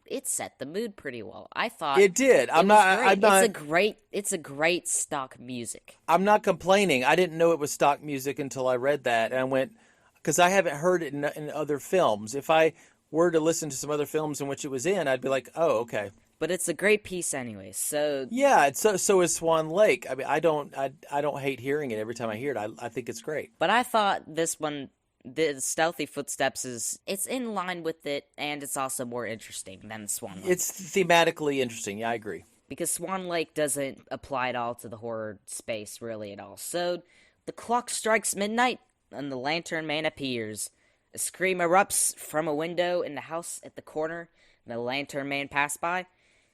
it set the mood pretty well. I thought it did. It's a great stock music. I'm not complaining. I didn't know it was stock music until I read that, and I went, because I haven't heard it in other films. If I were to listen to some other films in which it was in, I'd be like, oh, okay. But it's a great piece anyway. So yeah, so is Swan Lake. I mean, I don't hate hearing it every time I hear it. I think it's great. But I thought this one, the Stealthy Footsteps, it's in line with it, and it's also more interesting than Swan Lake. It's thematically interesting. Yeah, I agree. Because Swan Lake doesn't apply at all to the horror space, really, at all. So, the clock strikes midnight, and the Lantern Man appears. A scream erupts from a window in the house at the corner, and the Lantern Man passes by.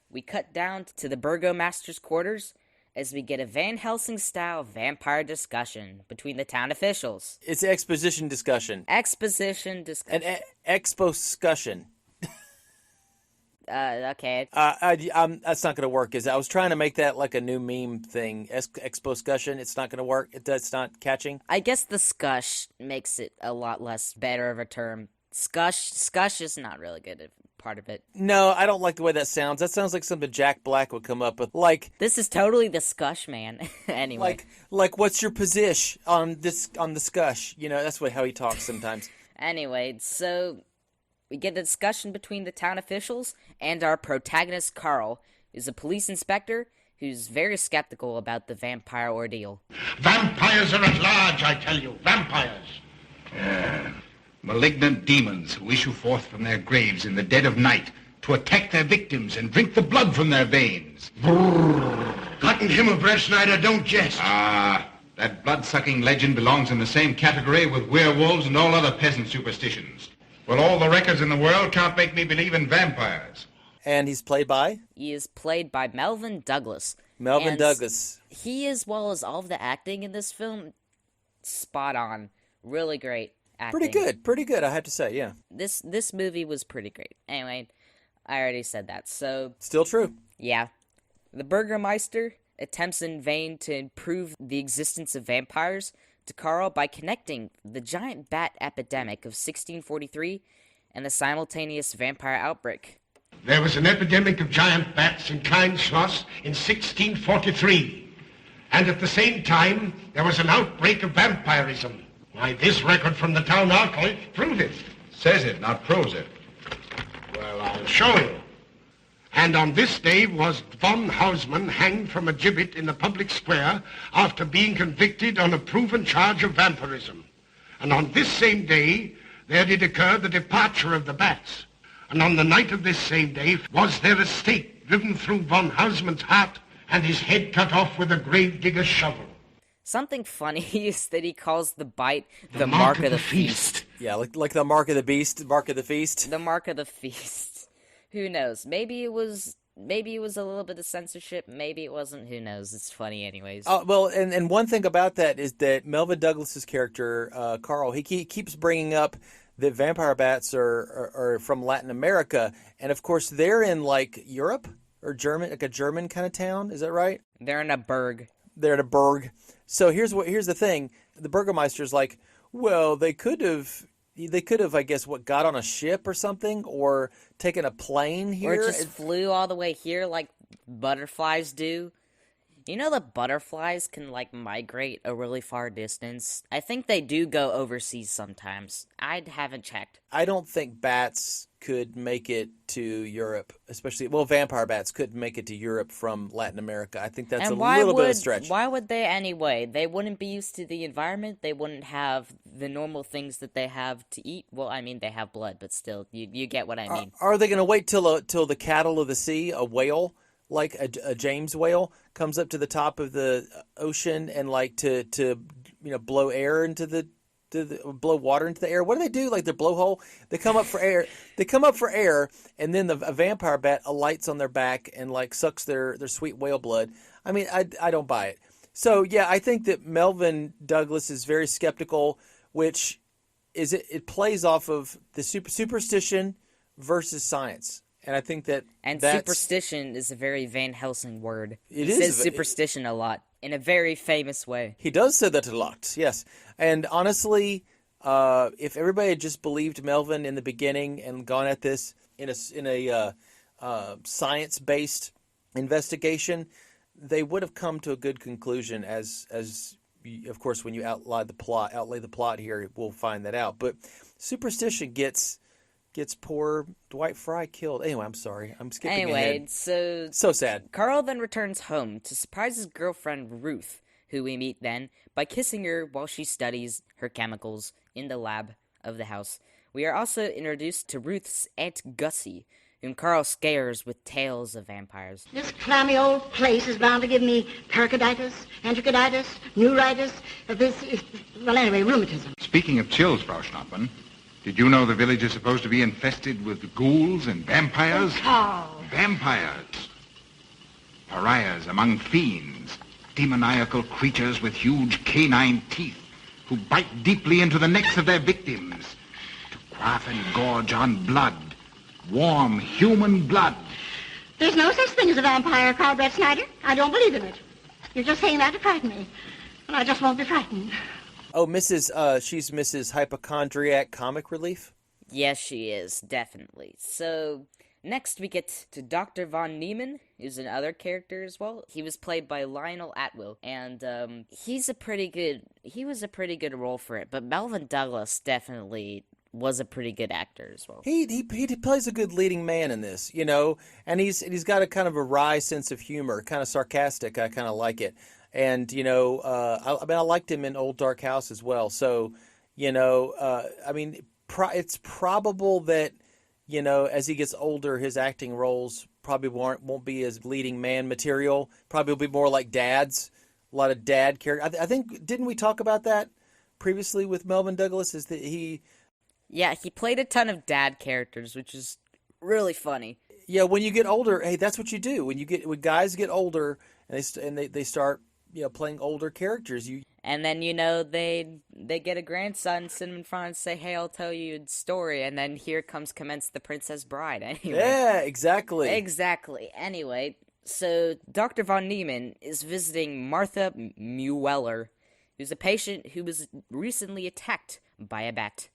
We cut down to the Burgomaster's quarters, as we get a Van Helsing-style vampire discussion between the town officials. It's exposition discussion. Exposition discussion. An expo-scussion. Okay. That's not going to work, is it? I was trying to make that like a new meme thing. Expo-scussion. It's not going to work. It's not catching. I guess the scush makes it a lot less better of a term. Scush is not really good part of it. No, I don't like the way that sounds. That sounds like something Jack Black would come up with. Like, this is totally the scush, man. Anyway. Like what's your position on the scush? You know, that's how he talks sometimes. Anyway, so we get a discussion between the town officials and our protagonist, Carl, who's a police inspector who's very skeptical about the vampire ordeal. Vampires are at large, I tell you. Vampires. Malignant demons who issue forth from their graves in the dead of night to attack their victims and drink the blood from their veins. Cotton Himmelbrecht, Snyder, don't jest. That blood-sucking legend belongs in the same category with werewolves and all other peasant superstitions. Well, all the records in the world can't make me believe in vampires. And he's played by? He is played by Melvin Douglas. Melvin Douglas. He, as well as all of the acting in this film, spot on. Really great acting. Pretty good, I have to say, yeah. This movie was pretty great. Anyway, I already said that, so... Still true. Yeah. The Burgermeister attempts in vain to prove the existence of vampires to Carl by connecting the giant bat epidemic of 1643 and the simultaneous vampire outbreak. There was an epidemic of giant bats in Kleinschloss in 1643. And at the same time, there was an outbreak of vampirism. Why, this record from the town archive proves it. Says it, not proves it. Well, I'll show you. And on this day was von Hausmann hanged from a gibbet in the public square after being convicted on a proven charge of vampirism. And on this same day, there did occur the departure of the bats. And on the night of this same day was there a stake driven through von Hausmann's heart and his head cut off with a grave digger's shovel. Something funny is that he calls the bite the mark of the feast. Yeah, like the mark of the beast, mark of the feast. The mark of the feast. Who knows? Maybe it was a little bit of censorship. Maybe it wasn't. Who knows? It's funny anyways. Well, and one thing about that is that Melvin Douglas's character, Carl, he keeps bringing up that vampire bats are from Latin America, and of course they're in like Europe or German, like a German kind of town. Is that right? They're in a burg. They're in a burg. So here's the thing. The Burgermeister's like, well, they could have, I guess, got on a ship or something, or taken a plane here. Or just flew all the way here like butterflies do. You know that butterflies can, migrate a really far distance? I think they do go overseas sometimes. I haven't checked. I don't think bats could make it to Europe, especially, well, vampire bats couldn't make it to Europe from Latin America. I think that's And a little bit of a stretch. Why would they anyway? They wouldn't be used to the environment. They wouldn't have the normal things that they have to eat. Well, I mean, they have blood, but still, you get what I mean. Are they going to wait till the cattle of the sea, a whale, like a James whale, comes up to the top of the ocean and like to blow air into blow water into the air? What do they do? Like their blowhole? They come up for air. And then a vampire bat alights on their back and like sucks their sweet whale blood. I mean, I don't buy it. So yeah, I think that Melvin Douglas is very skeptical, which is it plays off of the superstition versus science. And I think that's superstition is a very Van Helsing word. He says superstition a lot in a very famous way. He does say that a lot, yes. And honestly, if everybody had just believed Melvin in the beginning and gone at this in a science-based investigation, they would have come to a good conclusion. As of course, when you outlay the plot here, we'll find that out. But superstition gets poor Dwight Fry killed. Anyway, I'm sorry. I'm skipping ahead. So sad. Carl then returns home to surprise his girlfriend Ruth, who we meet then, by kissing her while she studies her chemicals in the lab of the house. We are also introduced to Ruth's Aunt Gussie, whom Carl scares with tales of vampires. This clammy old place is bound to give me pericarditis, enterocolitis, neuritis, rheumatism. Speaking of chills, Frau Schnappmann, did you know the village is supposed to be infested with ghouls and vampires? Oh. Vampires. Pariahs among fiends. Demoniacal creatures with huge canine teeth who bite deeply into the necks of their victims to quaff and gorge on blood. Warm human blood. There's no such thing as a vampire, Carl Brett Snyder. I don't believe in it. You're just saying that to frighten me. And I just won't be frightened. Oh, she's Mrs. Hypochondriac Comic Relief? Yes, she is, definitely. So, next we get to Dr. Von Neumann, who's another character as well. He was played by Lionel Atwill, and he was a pretty good role for it, but Melvin Douglas definitely was a pretty good actor as well. He plays a good leading man in this, and he's got a kind of a wry sense of humor, kind of sarcastic. I kind of like it. And, I liked him in Old Dark House as well. So, it's probable that, as he gets older, his acting roles probably won't be as leading man material. Probably will be more like dads, a lot of dad characters. I think, didn't we talk about that previously with Melvin Douglas? Is that Yeah, he played a ton of dad characters, which is really funny. Yeah, when you get older, hey, that's what you do. When guys get older and they start playing older characters. And then, they get a grandson, sit him in front and say, hey, I'll tell you a story. And then here comes Commence the Princess Bride. Anyway. Yeah, exactly. Exactly. Anyway, so Dr. Von Neumann is visiting Martha Mueller, who's a patient who was recently attacked by a bat.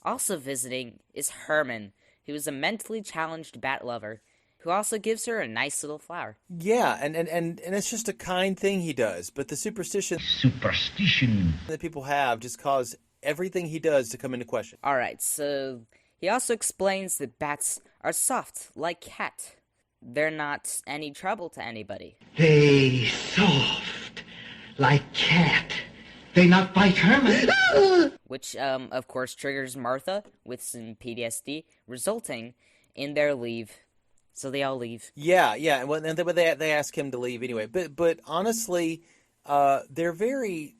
Also visiting is Herman, who is a mentally challenged bat lover, who also gives her a nice little flower. Yeah, and it's just a kind thing he does. But the superstition that people have just cause everything he does to come into question. All right, so he also explains that bats are soft, like cat. They're not any trouble to anybody. They soft, like cat. They not bite Herman. Which, of course, triggers Martha with some PTSD, resulting in their leave. So they all leave. Yeah, and they ask him to leave anyway. But honestly, they're very.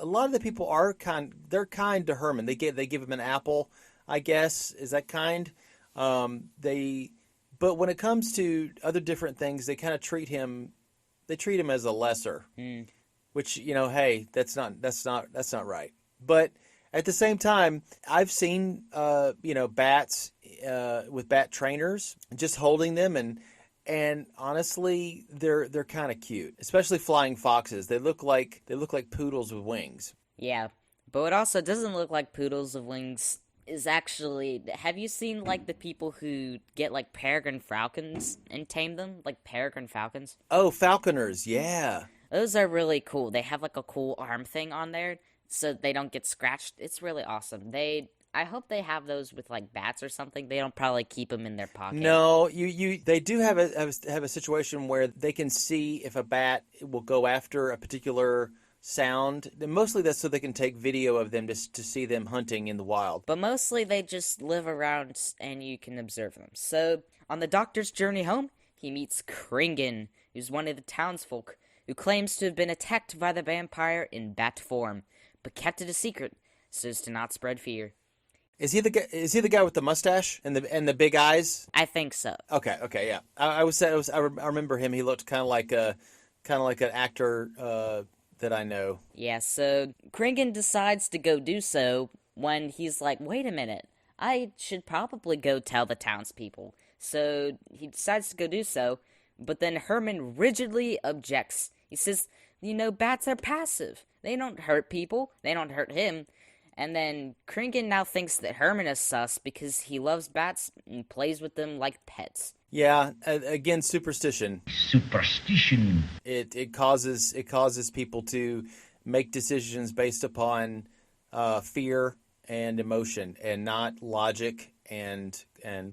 A lot of the people are kind. They're kind to Herman. They give him an apple, I guess. Is that kind? But when it comes to other different things, they kind of treat him. They treat him as a lesser. Which, hey, that's not right. But at the same time, I've seen bats with bat trainers, just holding them, and honestly, they're kind of cute, especially flying foxes. They look like poodles with wings. Yeah, but what also doesn't look like poodles with wings is actually, have you seen like the people who get like peregrine falcons and tame them, like peregrine falcons? Oh, falconers, yeah. Those are really cool. They have like a cool arm thing on there so they don't get scratched. It's really awesome. I hope they have those with like bats or something. They don't probably keep them in their pocket. No, they do have a situation where they can see if a bat will go after a particular sound. And mostly that's so they can take video of them to see them hunting in the wild. But mostly they just live around and you can observe them. So on the doctor's journey home, he meets Kringen, who's one of the townsfolk, who claims to have been attacked by the vampire in bat form, but kept it a secret so as to not spread fear. Is he the guy with the mustache and the big eyes? I think so. Okay, yeah. I remember him. He looked kind of like an actor that I know. Yeah. So Kringen decides to go do so when he's like, "Wait a minute, I should probably go tell the townspeople." So he decides to go do so, but then Herman rigidly objects. He says, bats are passive. They don't hurt people. They don't hurt him. And then Kringen now thinks that Herman is sus because he loves bats and plays with them like pets. Yeah, again, superstition. Superstition. It causes people to make decisions based upon fear and emotion, and not logic and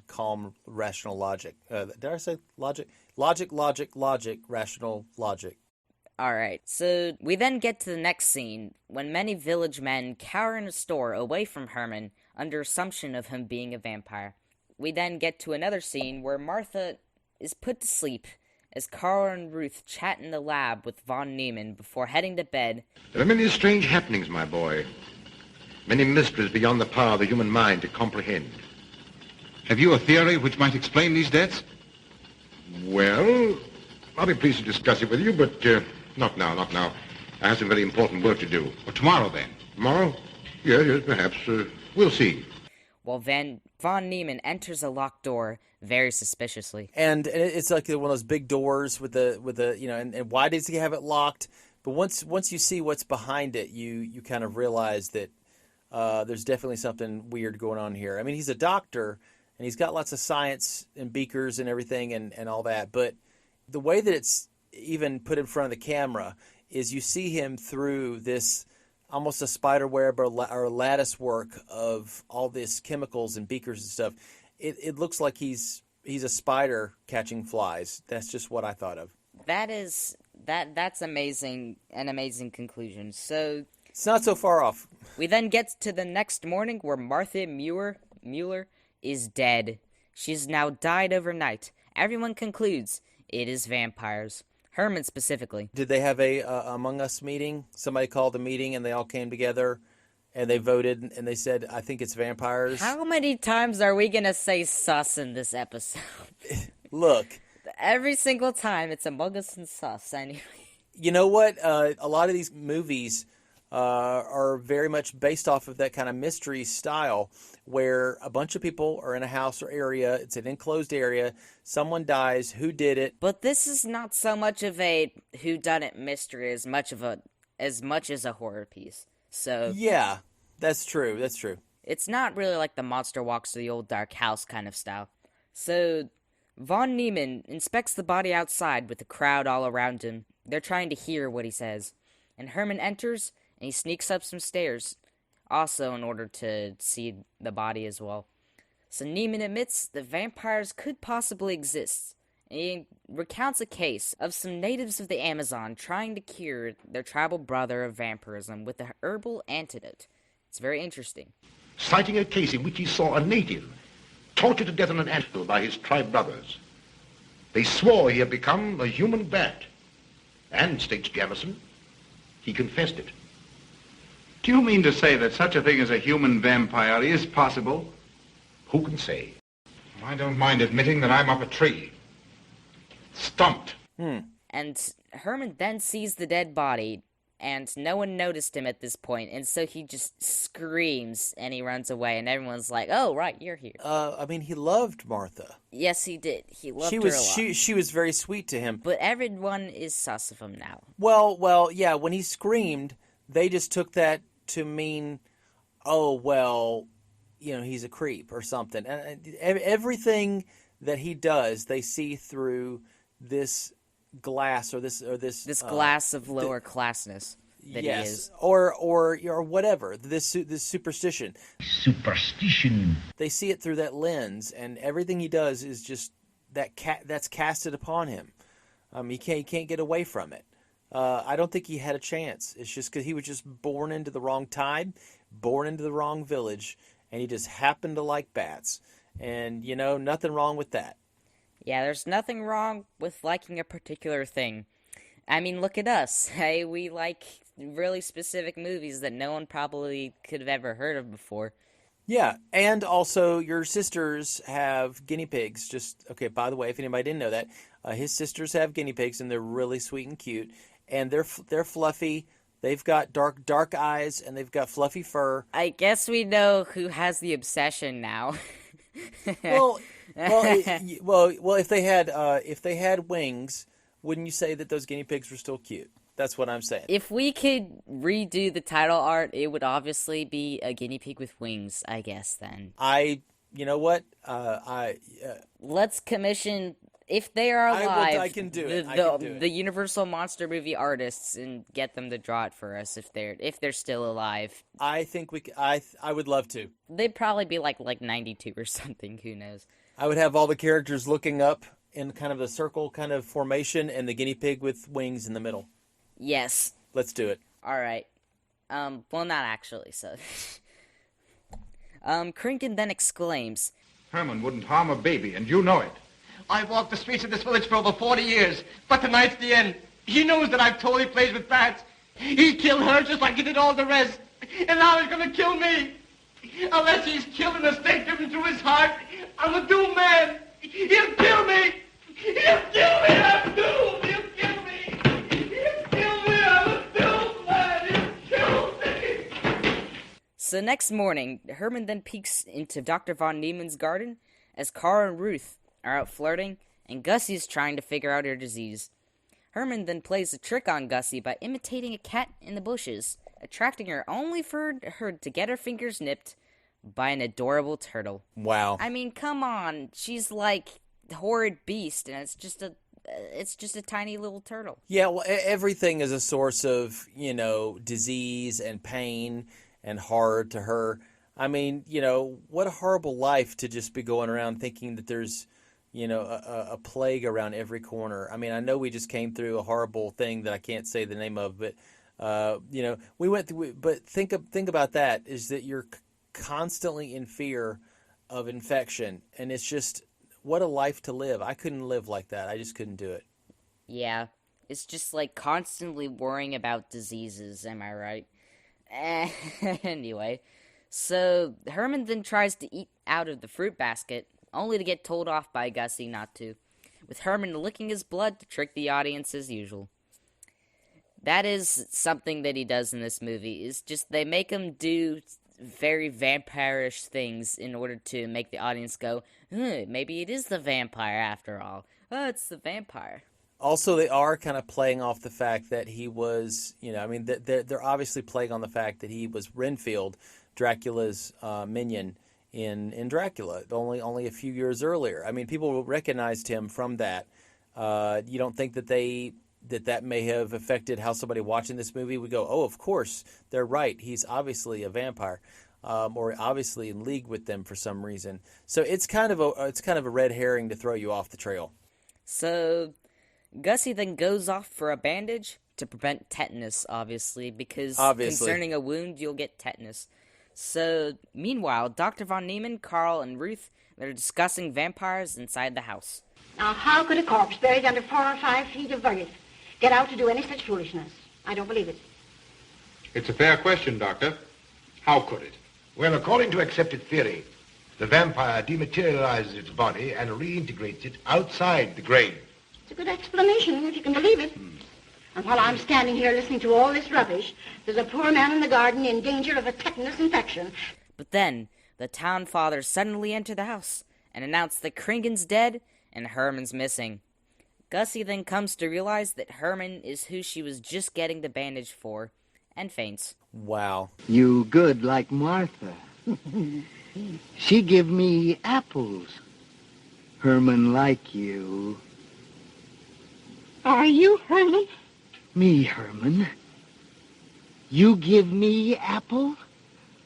calm, rational logic. Did I say logic? Logic, rational logic. Alright, so we then get to the next scene, when many village men cower in a store away from Herman, under assumption of him being a vampire. We then get to another scene where Martha is put to sleep, as Carl and Ruth chat in the lab with von Neumann before heading to bed. There are many strange happenings, my boy. Many mysteries beyond the power of the human mind to comprehend. Have you a theory which might explain these deaths? Well, I'll be pleased to discuss it with you, but not now. I have some very important work to do. Or tomorrow, then? Tomorrow? Yes, perhaps. We'll see. While von Neumann enters a locked door very suspiciously. And it's like one of those big doors with the and why does he have it locked? But once you see what's behind it, you kind of realize that there's definitely something weird going on here. I mean, he's a doctor, and he's got lots of science and beakers and everything and all that, but the way that it's even put in front of the camera is you see him through this almost a spider web or lattice work of all these chemicals and beakers and stuff. It looks like he's a spider catching flies. That's just what I thought of. That's amazing, an amazing conclusion. So it's not so far off. We then get to the next morning where Martha Mueller is dead. She's now died overnight. Everyone concludes it is vampires. Herman specifically. Did they have a Among Us meeting? Somebody called a meeting and they all came together and they voted and they said, I think it's vampires. How many times are we going to say sus in this episode? Look. Every single time it's Among Us and sus anyway. You know what? A lot of these movies are very much based off of that kind of mystery style where a bunch of people are in a house or area. It's an enclosed area. Someone dies. Who did it? But this is not so much of a whodunit mystery as much as a horror piece. So yeah, that's true. It's not really like the monster walks to the old dark house kind of style. So von Neumann inspects the body outside with the crowd all around him. They're trying to hear what he says. And Herman enters and he sneaks up some stairs, also in order to see the body as well. So Neumann admits that vampires could possibly exist, and he recounts a case of some natives of the Amazon trying to cure their tribal brother of vampirism with a herbal antidote. It's very interesting. Citing a case in which he saw a native tortured to death on an anthill by his tribe brothers. They swore he had become a human bat. And, states Jamison, he confessed it. Do you mean to say that such a thing as a human vampire is possible? Who can say? I don't mind admitting that I'm up a tree. Stumped. And Herman then sees the dead body, and no one noticed him at this point, and so he just screams, and he runs away, and everyone's like, oh, right, you're here. I mean, he loved Martha. Yes, he did. He loved her a lot. She was very sweet to him. But everyone is sus of him now. Well, yeah, when he screamed, they just took that to mean, oh, well, he's a creep or something. And everything that he does, they see through this glass or this glass of lower classness. that he is. Or whatever. This superstition. Superstition. They see it through that lens, and everything he does is just that's casted upon him. He can't get away from it. I don't think he had a chance. It's just because he was just born into the wrong time, born into the wrong village, and he just happened to like bats. And, nothing wrong with that. Yeah, there's nothing wrong with liking a particular thing. I mean, look at us. Hey, we like really specific movies that no one probably could have ever heard of before. Yeah, and also your sisters have guinea pigs. Okay, by the way, if anybody didn't know that, his sisters have guinea pigs, and they're really sweet and cute. And they're fluffy. They've got dark eyes, and they've got fluffy fur. I guess we know who has the obsession now. well, if they had wings, wouldn't you say that those guinea pigs were still cute? That's what I'm saying. If we could redo the title art, it would obviously be a guinea pig with wings, I guess, then. You know what? Let's commission, if they are alive, I can do it. The Universal Monster movie artists and get them to draw it for us if they're still alive. I think I would love to. They'd probably be like 92 or something, who knows. I would have all the characters looking up in kind of a circle kind of formation and the guinea pig with wings in the middle. Yes. Let's do it. All right. Well, not actually, so. Krinken then exclaims, Herman wouldn't harm a baby, and you know it. I've walked the streets of this village for over 40 years, but tonight's the end. He knows that I've totally played with bats. He killed her just like he did all the rest, and now he's gonna kill me. Unless he's killed and a stake driven through his heart, I'm a doomed man. He'll kill me. He'll kill me. I'm doomed. He'll kill me. He'll kill me. I'm a doomed man. He'll kill me. So next morning, Herman then peeks into Dr. Von Neumann's garden as Carl and Ruth are out flirting, and Gussie is trying to figure out her disease. Herman then plays a trick on Gussie by imitating a cat in the bushes, attracting her only for her to get her fingers nipped by an adorable turtle. Wow. I mean, come on. She's like a horrid beast, and it's just a tiny little turtle. Yeah, well, everything is a source of, disease and pain and horror to her. I mean, what a horrible life to just be going around thinking that there's, a plague around every corner. I mean, I know we just came through a horrible thing that I can't say the name of, but, we went through, but think about that, is that you're constantly in fear of infection, and it's just, what a life to live. I couldn't live like that. I just couldn't do it. Yeah, it's just like constantly worrying about diseases, am I right? Anyway, so Herman then tries to eat out of the fruit basket, only to get told off by Gussie not to, with Herman licking his blood to trick the audience as usual. That is something that he does in this movie, is just they make him do very vampirish things in order to make the audience go, maybe it is the vampire after all. Oh, it's the vampire. Also, they are kind of playing off the fact that he was, they're obviously playing on the fact that he was Renfield, Dracula's minion in Dracula, only a few years earlier. I mean, people recognized him from that. You don't think that that may have affected how somebody watching this movie would go, oh, of course, they're right. He's obviously a vampire, or obviously in league with them for some reason. So it's kind of a red herring to throw you off the trail. So Gussie then goes off for a bandage to prevent tetanus, obviously, because concerning a wound, you'll get tetanus. So, meanwhile, Dr. Von Neumann, Carl, and Ruth, they're discussing vampires inside the house. Now, how could a corpse buried under 4 or 5 feet of earth get out to do any such foolishness? I don't believe it. It's a fair question, Doctor. How could it? Well, according to accepted theory, the vampire dematerializes its body and reintegrates it outside the grave. It's a good explanation, if you can believe it. And while I'm standing here listening to all this rubbish, there's a poor man in the garden in danger of a tetanus infection. But then, the town fathers suddenly enter the house and announce that Kringen's dead and Herman's missing. Gussie then comes to realize that Herman is who she was just getting the bandage for, and faints. Wow. You good like Martha. She give me apples. Herman like you. Are you Herman? Me, Herman. You give me apple,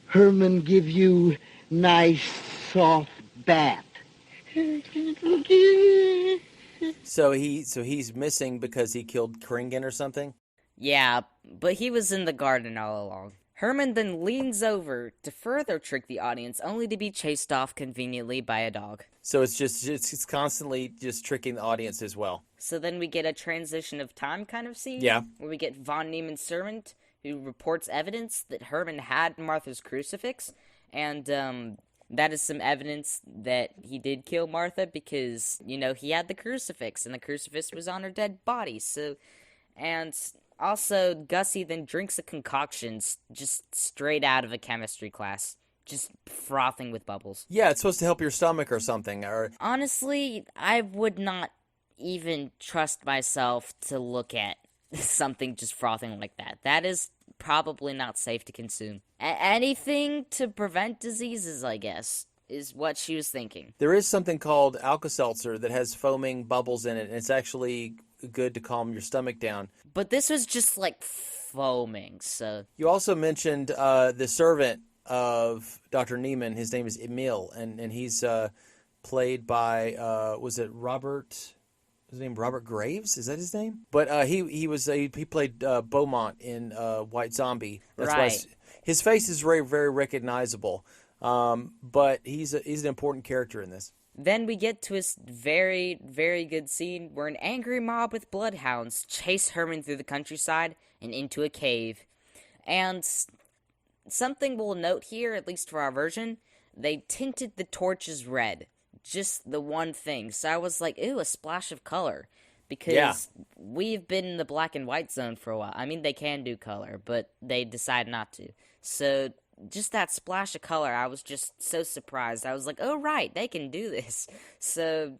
Herman give you nice soft bat. So he's missing because he killed Kringen or something? Yeah, but he was in the garden all along. Herman then leans over to further trick the audience, only to be chased off conveniently by a dog. So it's constantly just tricking the audience as well. So then we get a transition of time kind of scene. Yeah. Where we get Von Neumann's servant, who reports evidence that Herman had Martha's crucifix, and that is some evidence that he did kill Martha because, he had the crucifix, and the crucifix was on her dead body, so... And also, Gussie then drinks a concoction just straight out of a chemistry class. Just frothing with bubbles. Yeah, it's supposed to help your stomach or something. Honestly, I would not even trust myself to look at something just frothing like that. That is probably not safe to consume. Anything to prevent diseases, I guess, is what she was thinking. There is something called Alka-Seltzer that has foaming bubbles in it, and it's actually good to calm your stomach down. But this was just like foaming, so... You also mentioned the servant of Dr. Neumann. His name is Emil, and he's played by, was it Robert... His name Robert Graves? Is that his name? But he played Beaumont in White Zombie. That's right. Why his face is very, very recognizable. But he's an important character in this. Then we get to a very, very good scene where an angry mob with bloodhounds chase Herman through the countryside and into a cave. And something we'll note here, at least for our version, they tinted the torches red. Just the one thing. So I was like, ooh, a splash of color. Because we've been in the black and white zone for a while. I mean, they can do color, but they decide not to. So... just that splash of color, I was just so surprised. I was like, oh, right, they can do this. So,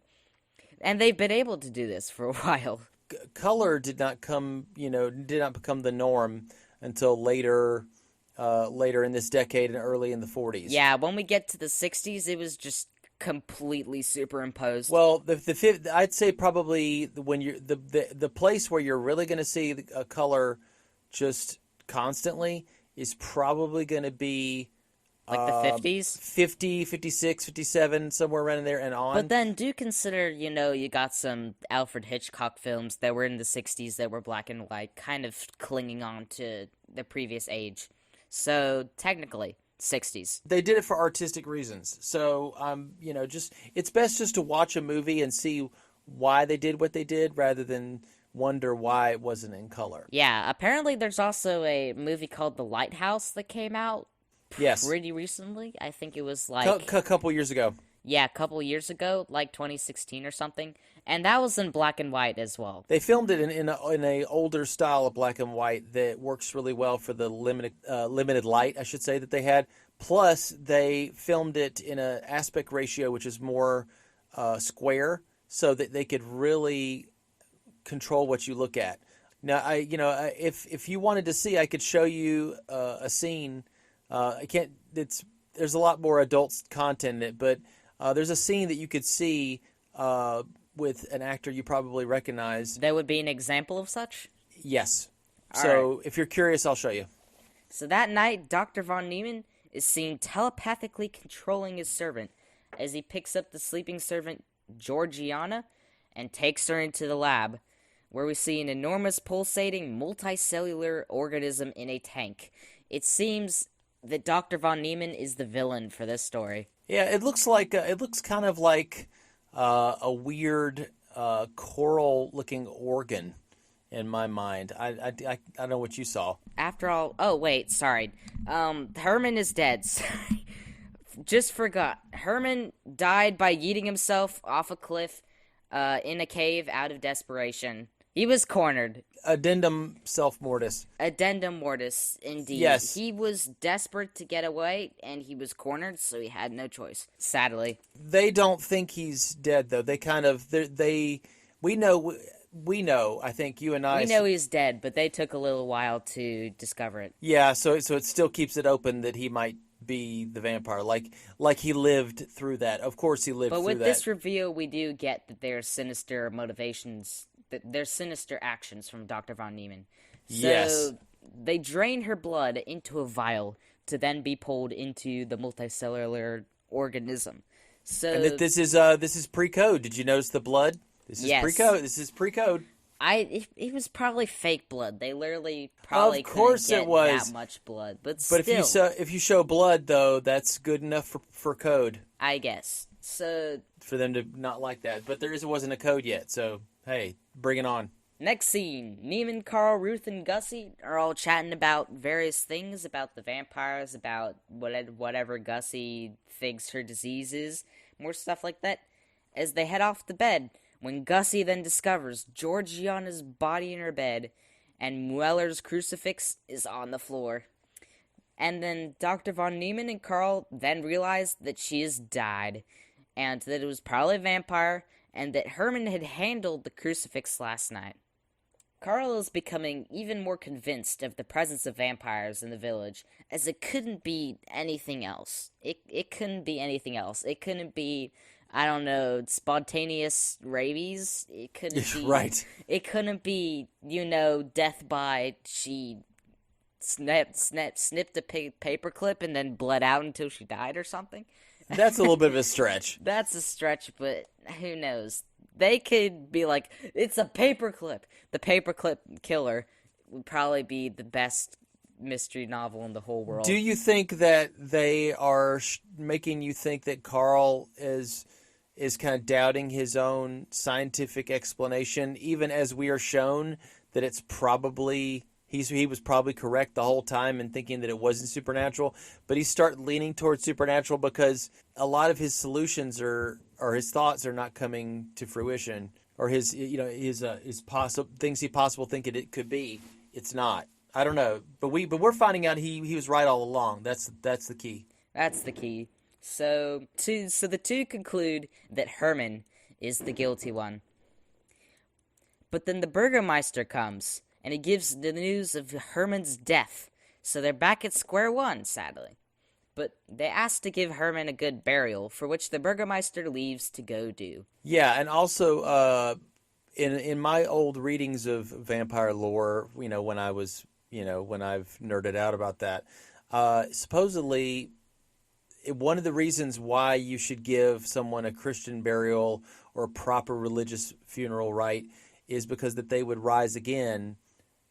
and they've been able to do this for a while. Color did not become the norm until later in this decade and early in the 40s. Yeah, when we get to the 60s, it was just completely superimposed. Well, I'd say probably when you're the place where you're really going to see a color just constantly is probably going to be... like the 50s? 50, 56, 57, somewhere around in there and on. But then do consider, you got some Alfred Hitchcock films that were in the 60s that were black and white, kind of clinging on to the previous age. So, technically, 60s. They did it for artistic reasons. So, it's best just to watch a movie and see why they did what they did rather than... wonder why it wasn't in color. Yeah, apparently there's also a movie called The Lighthouse that came out pretty recently. I think it was like... a couple years ago. Yeah, a couple years ago, like 2016 or something. And that was in black and white as well. They filmed it in a older style of black and white that works really well for the limited light, I should say, that they had. Plus, they filmed it in an aspect ratio which is more square so that they could really... control what you look at. Now, if you wanted to see, I could show you a scene. I can't. There's a lot more adult content in it, but there's a scene that you could see with an actor you probably recognize. That would be an example of such? Yes. All so right. If you're curious, I'll show you. So that night, Dr. Von Neumann is seen telepathically controlling his servant as he picks up the sleeping servant Georgiana and takes her into the lab, where we see an enormous pulsating multicellular organism in a tank. It seems that Dr. Von Neumann is the villain for this story. Yeah, it looks kind of like a weird coral-looking organ in my mind. I don't know what you saw. After all, oh wait, sorry. Herman is dead. Sorry. Just forgot. Herman died by yeeting himself off a cliff in a cave out of desperation. He was cornered. Addendum self mortis. Addendum mortis, indeed. Yes. He was desperate to get away, and he was cornered, so he had no choice, sadly. They don't think he's dead, though. We know, I think you and I... We know he's dead, but they took a little while to discover it. Yeah, so it still keeps it open that he might be the vampire, like he lived through that. Of course he lived through that. But with this reveal, we do get that there's sinister motivations, that there's sinister actions from Dr. Von Neumann. So, yes. they drain her blood into a vial to then be pulled into the multicellular organism. So And this is pre-code. Did you notice the blood? This is Yes. pre-code. This is pre-code. It was probably fake blood. They literally probably Of course couldn't it get was. that much blood, but But still, if you show blood though, that's good enough for code I guess. So for them to not like that. But wasn't a code yet, so hey, bring it on. next scene, Neiman, Carl, Ruth, and Gussie are all chatting about various things, about the vampires, about whatever Gussie thinks her disease is, more stuff like that, as they head off to bed, when Gussie then discovers Georgiana's body in her bed, and Mueller's crucifix is on the floor. And then Dr. von Neumann and Carl then realize that she has died, and that it was probably a vampire, and that Herman had handled the crucifix last night. Carl is becoming even more convinced of the presence of vampires in the village, as it couldn't be anything else. It couldn't be anything else. It couldn't be, I don't know, spontaneous rabies. It couldn't be... Right. It couldn't be, death by she snipped a paperclip and then bled out until she died or something. That's a little bit of a stretch. That's a stretch, but who knows? They could be like, it's a paperclip. The paperclip killer would probably be the best mystery novel in the whole world. Do you think that they are making you think that Carl is kind of doubting his own scientific explanation, even as we are shown that it's probably he was probably correct the whole time and thinking that it wasn't supernatural, but he started leaning towards supernatural because a lot of his solutions or his thoughts are not coming to fruition, or his possible things he possible think it could be. It's not. I don't know, but we're finding out he was right all along. That's the key. That's the key. So the two conclude that Herman is the guilty one. But then the Burgermeister comes, and he gives the news of Herman's death. So they're back at square one, sadly. But they ask to give Herman a good burial, for which the Burgermeister leaves to go do. Yeah, and also in my old readings of vampire lore, when I've nerded out about that, supposedly one of the reasons why you should give someone a Christian burial or a proper religious funeral rite is because that they would rise again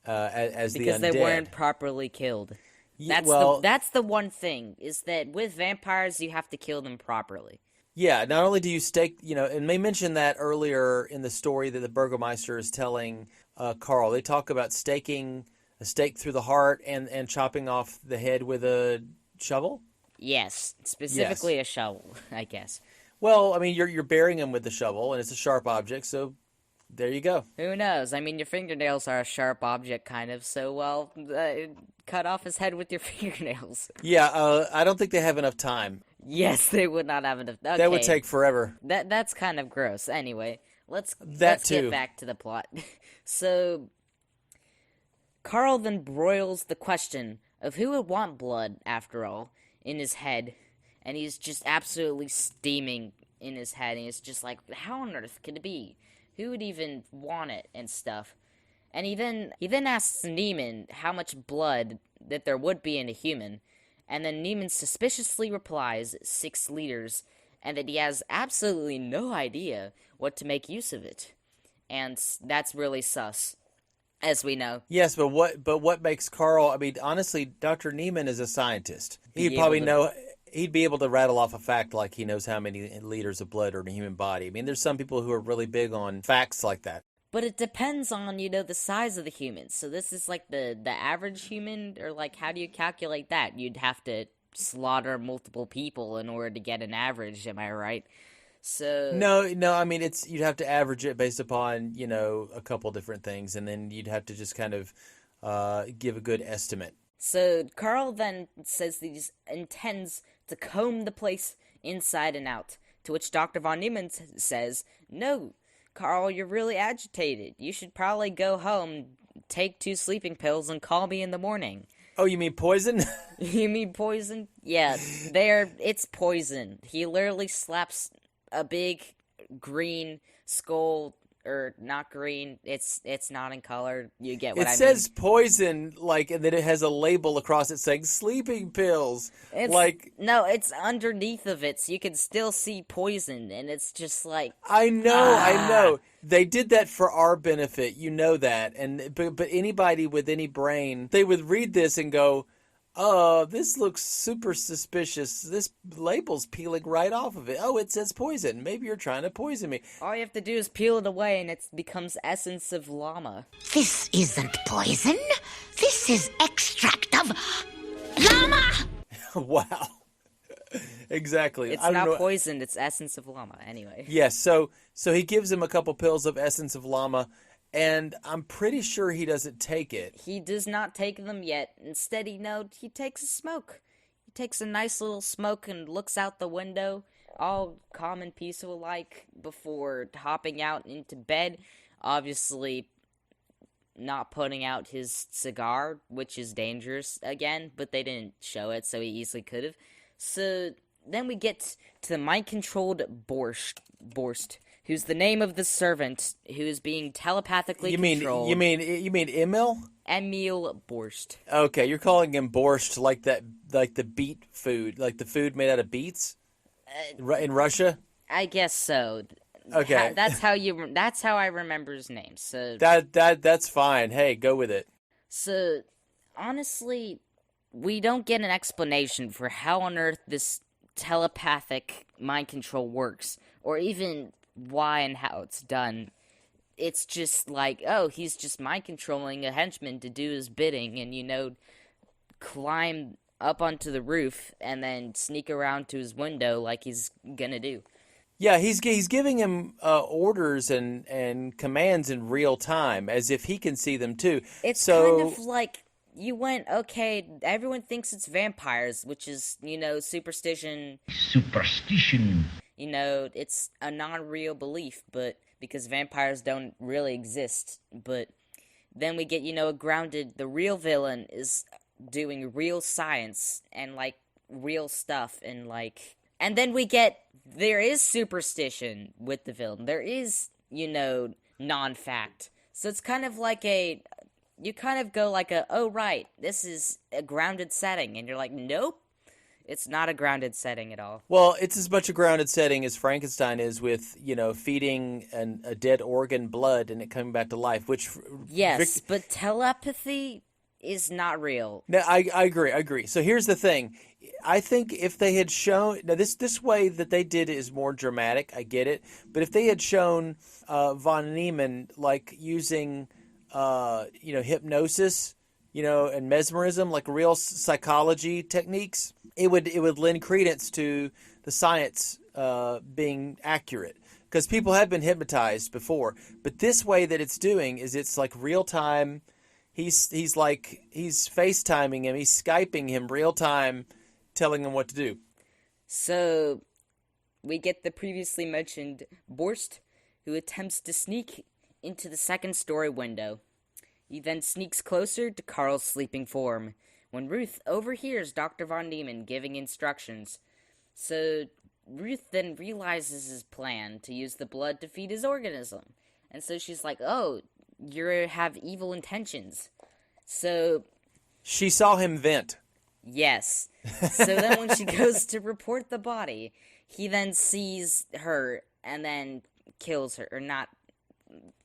as the undead. Because they weren't properly killed. That's the one thing, is that with vampires, you have to kill them properly. Yeah, not only do you stake, and they mentioned that earlier in the story that the Burgermeister is telling Carl. They talk about staking a stake through the heart and chopping off the head with a shovel? Yes, specifically a shovel, I guess. Well, I mean, you're burying him with the shovel, and it's a sharp object, so there you go. Who knows? I mean, your fingernails are a sharp object, kind of, so, cut off his head with your fingernails. Yeah, I don't think they have enough time. Yes, they would not have enough. Okay. That would take forever. That's kind of gross. Anyway, let's get back to the plot. So, Carl then broils the question of who would want blood, after all, in his head, and he's just absolutely steaming in his head, and he's just like, how on earth could it be? Who would even want it and stuff? And he then asks Neiman how much blood that there would be in a human, and then Neiman suspiciously replies 6 liters, and that he has absolutely no idea what to make use of it. And that's really sus, as we know. Yes, but what makes Carl, I mean, honestly, Dr. Neiman is a scientist. He'd probably know, he'd be able to rattle off a fact like he knows how many liters of blood are in a human body. I mean, there's some people who are really big on facts like that. But it depends on, the size of the human. So this is like the average human, or like, how do you calculate that? You'd have to slaughter multiple people in order to get an average, am I right? So No, I mean, you'd have to average it based upon, a couple different things, and then you'd have to just kind of give a good estimate. So Carl then says that he intends to comb the place inside and out, to which Dr. von Neumann says, "No, Carl, you're really agitated. You should probably go home, take 2 sleeping pills, and call me in the morning." Oh, you mean poison? You mean poison? Yeah, it's poison. He literally slaps a big green skull or not green. It's not in color. You get what I mean? It says poison, like, and then it has a label across it saying sleeping pills. No, it's underneath of it, so you can still see poison, and it's just like... I know. They did that for our benefit. You know that. But anybody with any brain, they would read this and go, oh, this looks super suspicious. This label's peeling right off of it. Oh, it says poison. Maybe you're trying to poison me. All you have to do is peel it away, and it becomes essence of llama. This isn't poison. This is extract of llama! Wow. Exactly. It's not poisoned, it's essence of llama, anyway. Yes, so he gives him a couple pills of essence of llama, and I'm pretty sure he doesn't take it. He does not take them yet. Instead, he takes a smoke. He takes a nice little smoke and looks out the window, all calm and peaceful-like, before hopping out into bed. Obviously, not putting out his cigar, which is dangerous again, but they didn't show it, so he easily could have. So then we get to the mind-controlled Borst, who's the name of the servant who is being telepathically controlled. You mean Emil? Emil Borst. Okay, you're calling him Borscht like the beet food, like the food made out of beets in Russia? I guess so. Okay. That's how I remember his name. So that's fine. Hey, go with it. So honestly, we don't get an explanation for how on earth this telepathic mind control works, or even why and how it's done. It's just like, oh, he's just mind controlling a henchman to do his bidding and, climb up onto the roof and then sneak around to his window like he's gonna do. Yeah, he's giving him orders and commands in real time, as if he can see them too. It's kind of like you went, okay, everyone thinks it's vampires, which is, superstition. Superstition. It's a non-real belief, but because vampires don't really exist. But then we get, the real villain is doing real science and, real stuff and, And then we get, there is superstition with the villain. There is, non-fact. So it's kind of like you kind of go like oh, right, this is a grounded setting. And you're like, nope, it's not a grounded setting at all. Well, it's as much a grounded setting as Frankenstein is with, feeding a dead organ blood and it coming back to life, which... Yes, but telepathy is not real. No, I agree. So here's the thing. I think if they had shown... Now, this way that they did it is more dramatic, I get it. But if they had shown von Neumann, using... hypnosis, and mesmerism, like real psychology techniques, it would lend credence to the science being accurate. Because people have been hypnotized before. But this way that it's doing is it's like real time. He's FaceTiming him, he's Skyping him real time, telling him what to do. So we get the previously mentioned Borst, who attempts to sneak into the second-story window. He then sneaks closer to Carl's sleeping form, when Ruth overhears Dr. Von Neumann giving instructions. So Ruth then realizes his plan to use the blood to feed his organism. And so she's like, oh, you have evil intentions. So... She saw him vent. Yes. So then when she goes to report the body, he then sees her and then kills her, or not...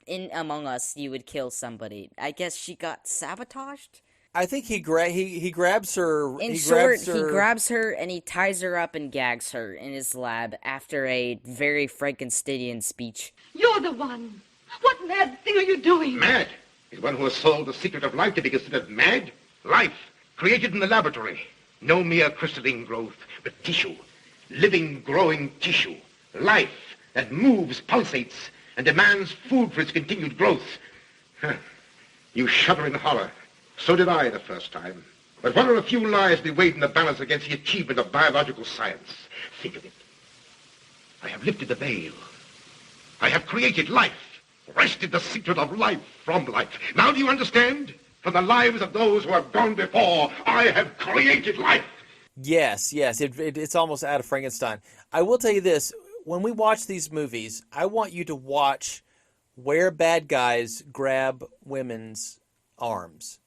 In Among Us, you would kill somebody. I guess she got sabotaged? I think he grabs her... In short, he grabs her and he ties her up and gags her in his lab after a very Frankensteinian speech. You're the one. What mad thing are you doing? Mad? Is one who has solved the secret of life to be considered mad? Life, created in the laboratory. No mere crystalline growth, but tissue. Living, growing tissue. Life that moves, pulsates, and demands food for its continued growth. You shudder in horror. So did I the first time. But what are a few lives to be weighed in the balance against the achievement of biological science? Think of it. I have lifted the veil. I have created life, wrested the secret of life from life. Now do you understand? From the lives of those who have gone before, I have created life. Yes, it's almost out of Frankenstein. I will tell you this. When we watch these movies, I want you to watch where bad guys grab women's arms.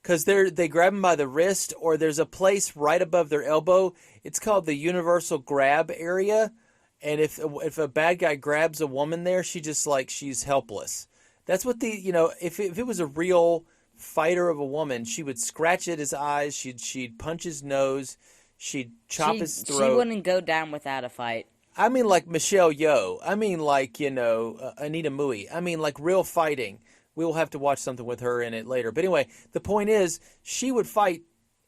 Because they grab them by the wrist, or there's a place right above their elbow. It's called the universal grab area. And if a bad guy grabs a woman there, she's helpless. That's what if it was a real fighter of a woman, she would scratch at his eyes, she'd punch his nose, she'd chop his throat. She wouldn't go down without a fight. I mean, like Michelle Yeoh. I mean, like, Anita Mui. I mean, like, real fighting. We will have to watch something with her in it later. But anyway, the point is, she would fight,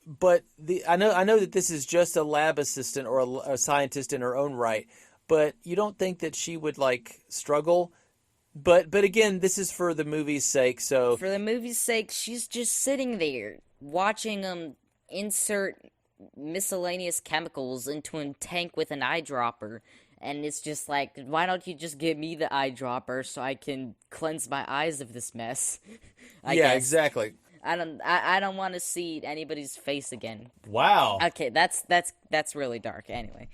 but I know that this is just a lab assistant or a scientist in her own right, but you don't think that she would, like, struggle? But again, this is for the movie's sake, so... For the movie's sake, she's just sitting there, watching them insert miscellaneous chemicals into a tank with an eyedropper. And it's just like, why don't you just give me the eyedropper so I can cleanse my eyes of this mess? I guess. Exactly. I don't want to see anybody's face again. Wow. Okay, that's really dark. Anyway,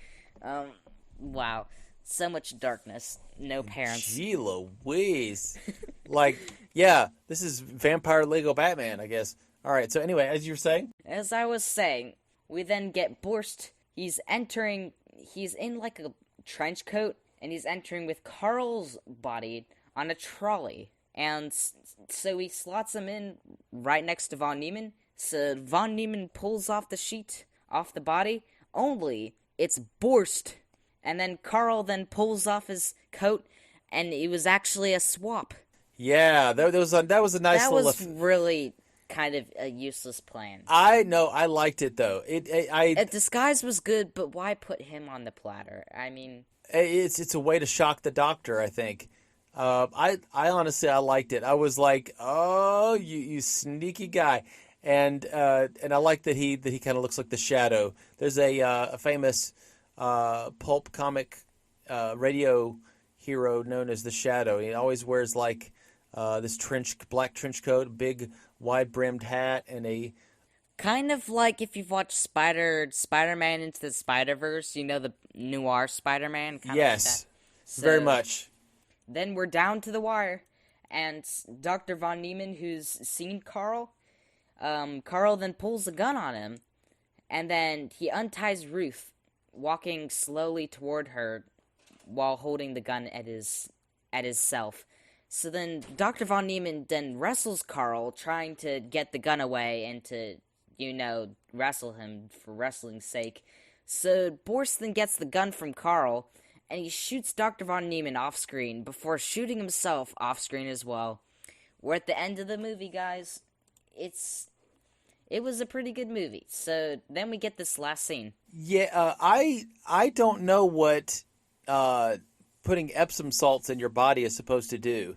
wow, so much darkness. No parents. Gee Louise. Like, yeah, this is Vampire Lego Batman, I guess. All right. So anyway, as you were saying, as I was saying, we then get Borst. He's in like a trench coat, and he's entering with Carl's body on a trolley, and so he slots him in right next to Von Neumann. So Von Neumann pulls off the sheet off the body, only it's Borst, and then Carl then pulls off his coat, and it was actually a swap. Yeah, that was a nice. That little... was really kind of a useless plan. I know, I liked it though. A disguise was good, but why put him on the platter? I mean, it's a way to shock the doctor, I think. I honestly, I liked it. I was like, oh, you sneaky guy, and I like that he kind of looks like the Shadow. There's a famous pulp comic radio hero known as the Shadow. He always wears like this black trench coat, big wide-brimmed hat, and a... Kind of like if you've watched Spider-Man Into the Spider-Verse, the noir Spider-Man? Yes, like very much. Then we're down to the wire, and Dr. Von Neumann, who's seen Carl, Carl then pulls a gun on him, and then he unties Ruth, walking slowly toward her while holding the gun at his self. So then Dr. Von Neumann then wrestles Carl, trying to get the gun away and to, wrestle him for wrestling's sake. So Borst then gets the gun from Carl, and he shoots Dr. Von Neumann off-screen before shooting himself off-screen as well. We're at the end of the movie, guys. It was a pretty good movie. So then we get this last scene. Yeah, I don't know what putting Epsom salts in your body is supposed to do.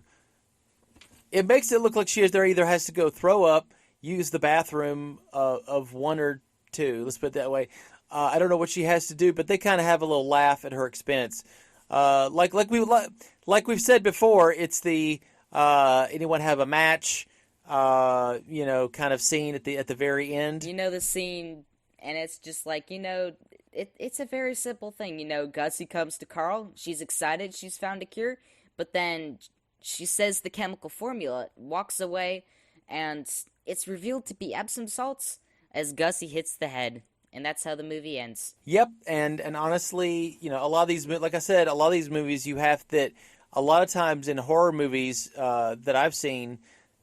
It makes it look like she either has to go throw up, use the bathroom of one or two. Let's put it that way. I don't know what she has to do, but they kind of have a little laugh at her expense. Like we've said before, it's the anyone have a match, kind of scene at the very end. The scene, and it's just like it's a very simple thing. Gussie comes to Carl. She's excited. She's found a cure, but then she says the chemical formula, walks away, and it's revealed to be Epsom salts as Gussie hits the head. And that's how the movie ends. Yep, and honestly, a lot of these, like I said, a lot of these movies you have that. A lot of times in horror movies that I've seen,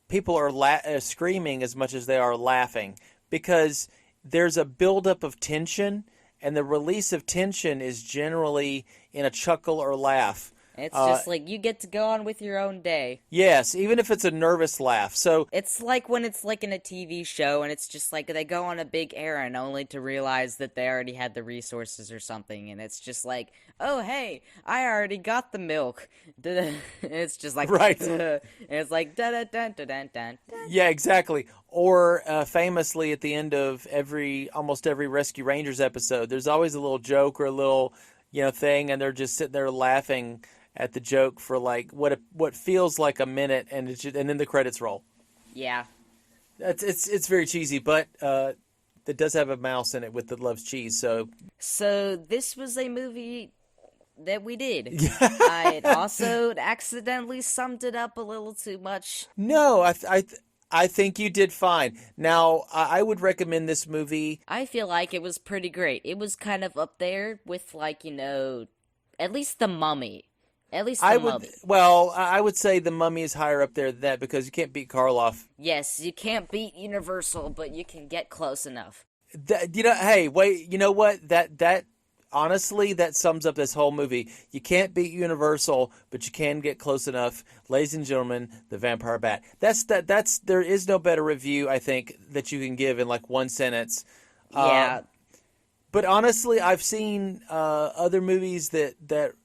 people are screaming as much as they are laughing because there's a buildup of tension, and the release of tension is generally in a chuckle or laugh. It's just like you get to go on with your own day. Yes, even if it's a nervous laugh. So it's like when it's like in a TV show and it's just like they go on a big errand only to realize that they already had the resources or something, and it's just like, oh hey, I already got the milk. It's just like right. And it's like da da da da da da. Yeah, exactly. Or famously at the end of almost every Rescue Rangers episode, there's always a little joke or a little thing, and they're just sitting there laughing at the joke for like what feels like a minute, and and then the credits roll. Yeah, it's very cheesy, but it does have a mouse in it that loves cheese. So this was a movie that we did. I also accidentally summed it up a little too much. No, I think you did fine. Now, I would recommend this movie. I feel like it was pretty great. It was kind of up there with, like, at least The Mummy. At least The Mummy. Well, I would say The Mummy is higher up there than that because you can't beat Karloff. Yes, you can't beat Universal, but you can get close enough. Hey, wait, you know what? That honestly, that sums up this whole movie. You can't beat Universal, but you can get close enough. Ladies and gentlemen, The Vampire Bat. There is no better review, I think, that you can give in like one sentence. Yeah. But honestly, I've seen other movies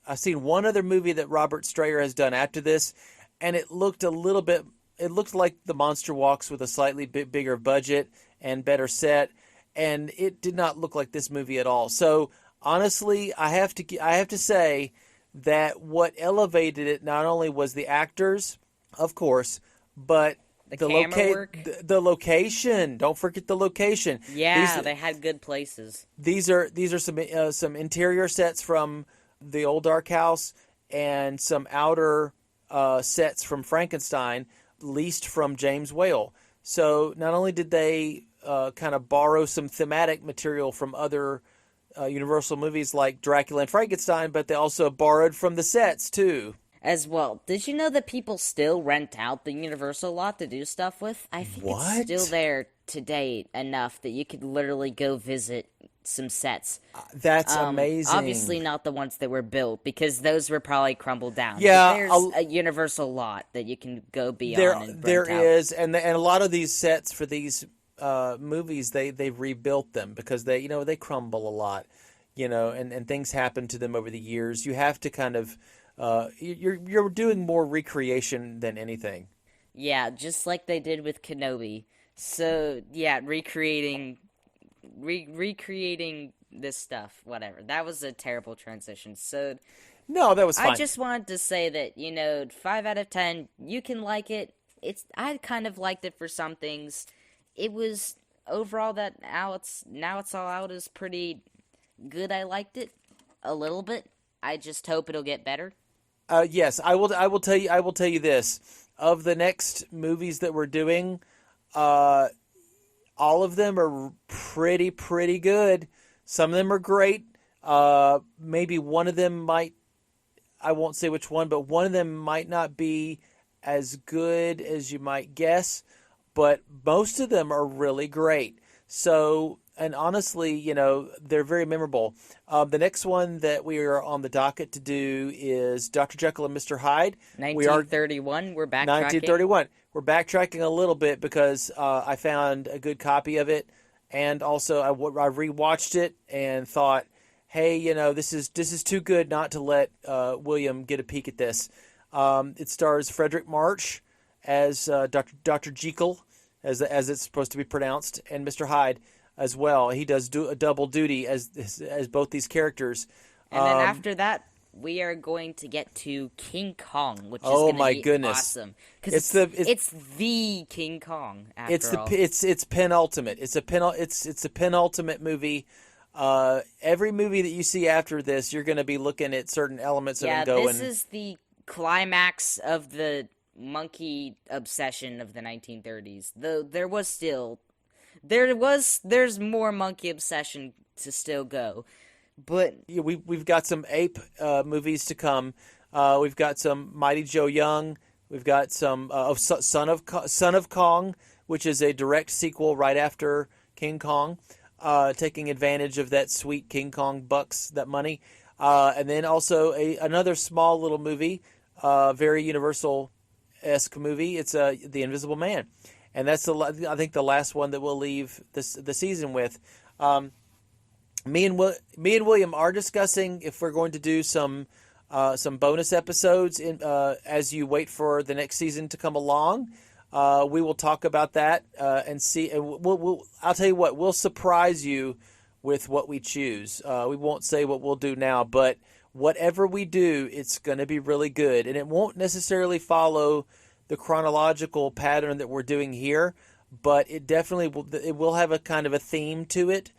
I've seen one other movie that Robert Strayer has done after this, and it looked like The Monster Walks with a slightly bigger budget and better set, and it did not look like this movie at all. So honestly, I have to say that what elevated it not only was the actors, of course, but the location. Don't forget the location. Yeah, they had good places. These are some interior sets from the old Dark House and some outer sets from Frankenstein, leased from James Whale. So not only did they kind of borrow some thematic material from other Universal movies like Dracula and Frankenstein, but they also borrowed from the sets too. As well. Did you know that people still rent out the Universal lot to do stuff with? I think it's still there today enough that you could literally go visit some sets. That's amazing. Obviously not the ones that were built, because those were probably crumbled down. Yeah, but there's a Universal lot that you can go beyond. There is, and a lot of these sets for these movies, they've rebuilt them because they crumble a lot, and things happen to them over the years. You have to kind of you're doing more recreation than anything. Yeah, just like they did with KENOBI. So yeah, recreating this stuff, whatever. That was a terrible transition. So no, that was fine. I just wanted to say that 5 out of 10. You can like it. I kind of liked it for some things. It was overall that now it's all out is pretty good. I liked it a little bit. I just hope it'll get better. Yes, I will tell you this. Of the next movies that we're doing, all of them are pretty good. Some of them are great. Maybe one of them I won't say which one, but one of them might not be as good as you might guess, but most of them are really great. So, and honestly, they're very memorable. The next one that we are on the docket to do is Dr. Jekyll and Mr. Hyde. 1931. We're backtracking. 1931. We're backtracking a little bit because I found a good copy of it, and also I rewatched it and thought, hey, this is too good not to let William get a peek at this. It stars Frederick March as Dr. Jekyll, as it's supposed to be pronounced, and Mr. Hyde as well. He does a double duty as both these characters. And then after that, we are going to get to King Kong, which is going to be awesome. Because it's the King Kong. After all. It's penultimate. It's a penultimate movie. Every movie that you see after this, you're going to be looking at certain elements of it going. This is the climax of the monkey obsession of the 1930s. Though there's more monkey obsession to still go, but we've got some ape movies to come. We've got some Mighty Joe Young. We've got some Son of Kong, which is a direct sequel right after King Kong, taking advantage of that sweet King Kong bucks, that money, and then also another small little movie, very Universal-esque movie. It's The Invisible Man. And that's I think the last one that we'll leave the season with. Me and William are discussing if we're going to do some bonus episodes as you wait for the next season to come along. We will talk about that and see. And I'll tell you what, we'll surprise you with what we choose. We won't say what we'll do now, but whatever we do, it's going to be really good, and it won't necessarily follow the chronological pattern that we're doing here, but it definitely will have a kind of a theme to it,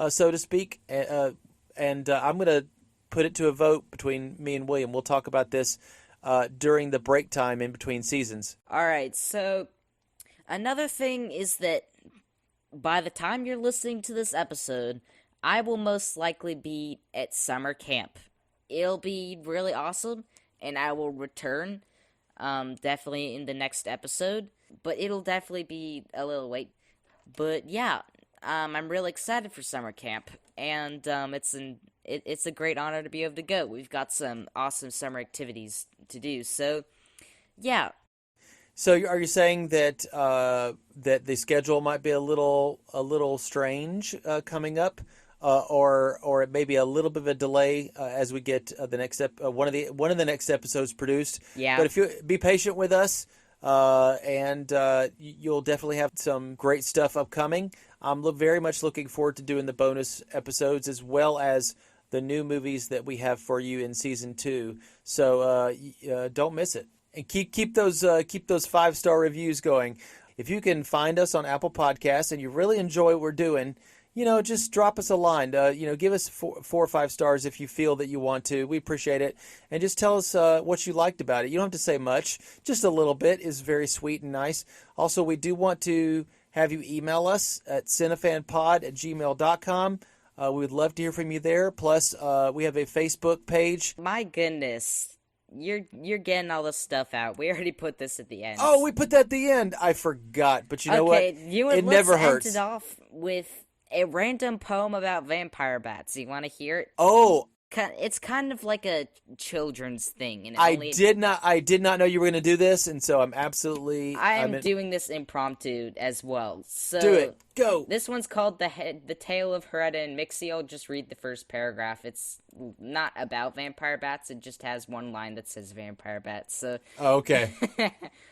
so to speak. And I'm going to put it to a vote between me and William. We'll talk about this during the break time in between seasons. All right, so another thing is that by the time you're listening to this episode, I will most likely be at summer camp. It'll be really awesome, and I will return definitely in the next episode, but it'll definitely be a little wait. But yeah, I'm really excited for summer camp, and it's a great honor to be able to go. We've got some awesome summer activities to do, so yeah. So are you saying that that the schedule might be a little strange coming up, or it may be a little bit of a delay as we get the next one of the next episodes produced? Yeah. But if you be patient with us, and you'll definitely have some great stuff upcoming. I'm very much looking forward to doing the bonus episodes as well as the new movies that we have for you in season 2. So don't miss it. And keep those 5-star reviews going. If you can find us on Apple Podcasts and you really enjoy what we're doing, just drop us a line. Give us 4 or 5 stars if you feel that you want to. We appreciate it. And just tell us what you liked about it. You don't have to say much. Just a little bit is very sweet and nice. Also, we do want to have you email us at cinefanpod@gmail.com. We would love to hear from you there. Plus, we have a Facebook page. My goodness. You're getting all this stuff out. We already put this at the end. Oh, we put that at the end. I forgot. But you know what? It never hurts. Let's end it off with a random poem about vampire bats. You want to hear it? Oh. It's kind of like a children's thing. And I did not know you were going to do this, and so I'm absolutely... I'm doing this impromptu as well. So do it. Go. This one's called The Tale of Heretta and Mixie. I'll just read the first paragraph. It's not about vampire bats. It just has one line that says vampire bats. So. Oh, okay.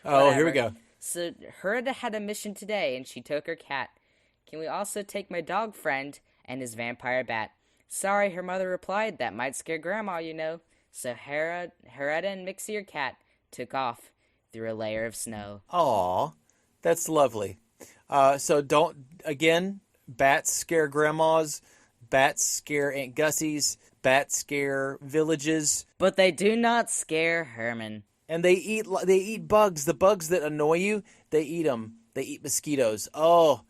Oh, here we go. So Heretta had a mission today, and she took her cat. Can we also take my dog friend and his vampire bat? Sorry, her mother replied, that might scare Grandma, you know. So Heretta and Mixie, her cat, took off through a layer of snow. Aw, that's lovely. So bats scare grandmas, bats scare Aunt Gussie's, bats scare villages. But they do not scare Herman. And they eat bugs. The bugs that annoy you, they eat them. They eat mosquitoes. Oh,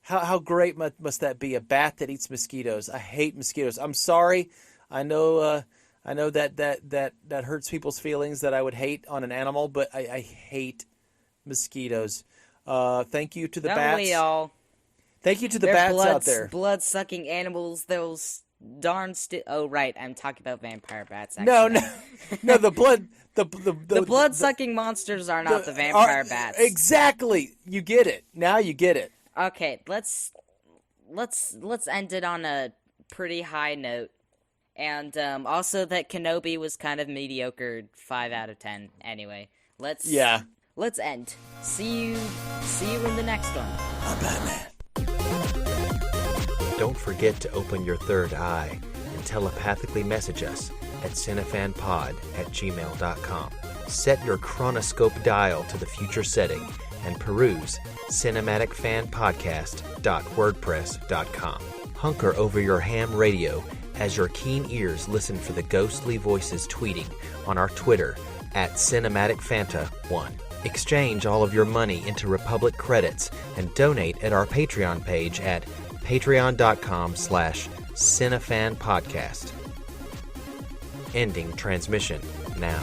how great must that be? A bat that eats mosquitoes. I hate mosquitoes. I'm sorry. I know that hurts people's feelings that I would hate on an animal, but I hate mosquitoes. Thank you to the bats. We all. Thank you to the bats out there. Blood-sucking animals. Those darn Oh, right. I'm talking about vampire bats. Actually. No. The blood. The blood-sucking monsters are not the vampire bats. Exactly. You get it. Now you get it. Okay, let's end it on a pretty high note, and also that KENOBI was kind of mediocre, 5 out of 10. Anyway, let's end. See you in the next one. I'm Batman. Don't forget to open your third eye and telepathically message us at cinefanpod@gmail.com. Set your chronoscope dial to the future setting and peruse cinematicfanpodcast.wordpress.com. Hunker over your ham radio as your keen ears listen for the ghostly voices tweeting on our Twitter @cinematicfanta1. Exchange all of your money into Republic credits and donate at our Patreon page at patreon.com/cinefanpodcast. Ending transmission now.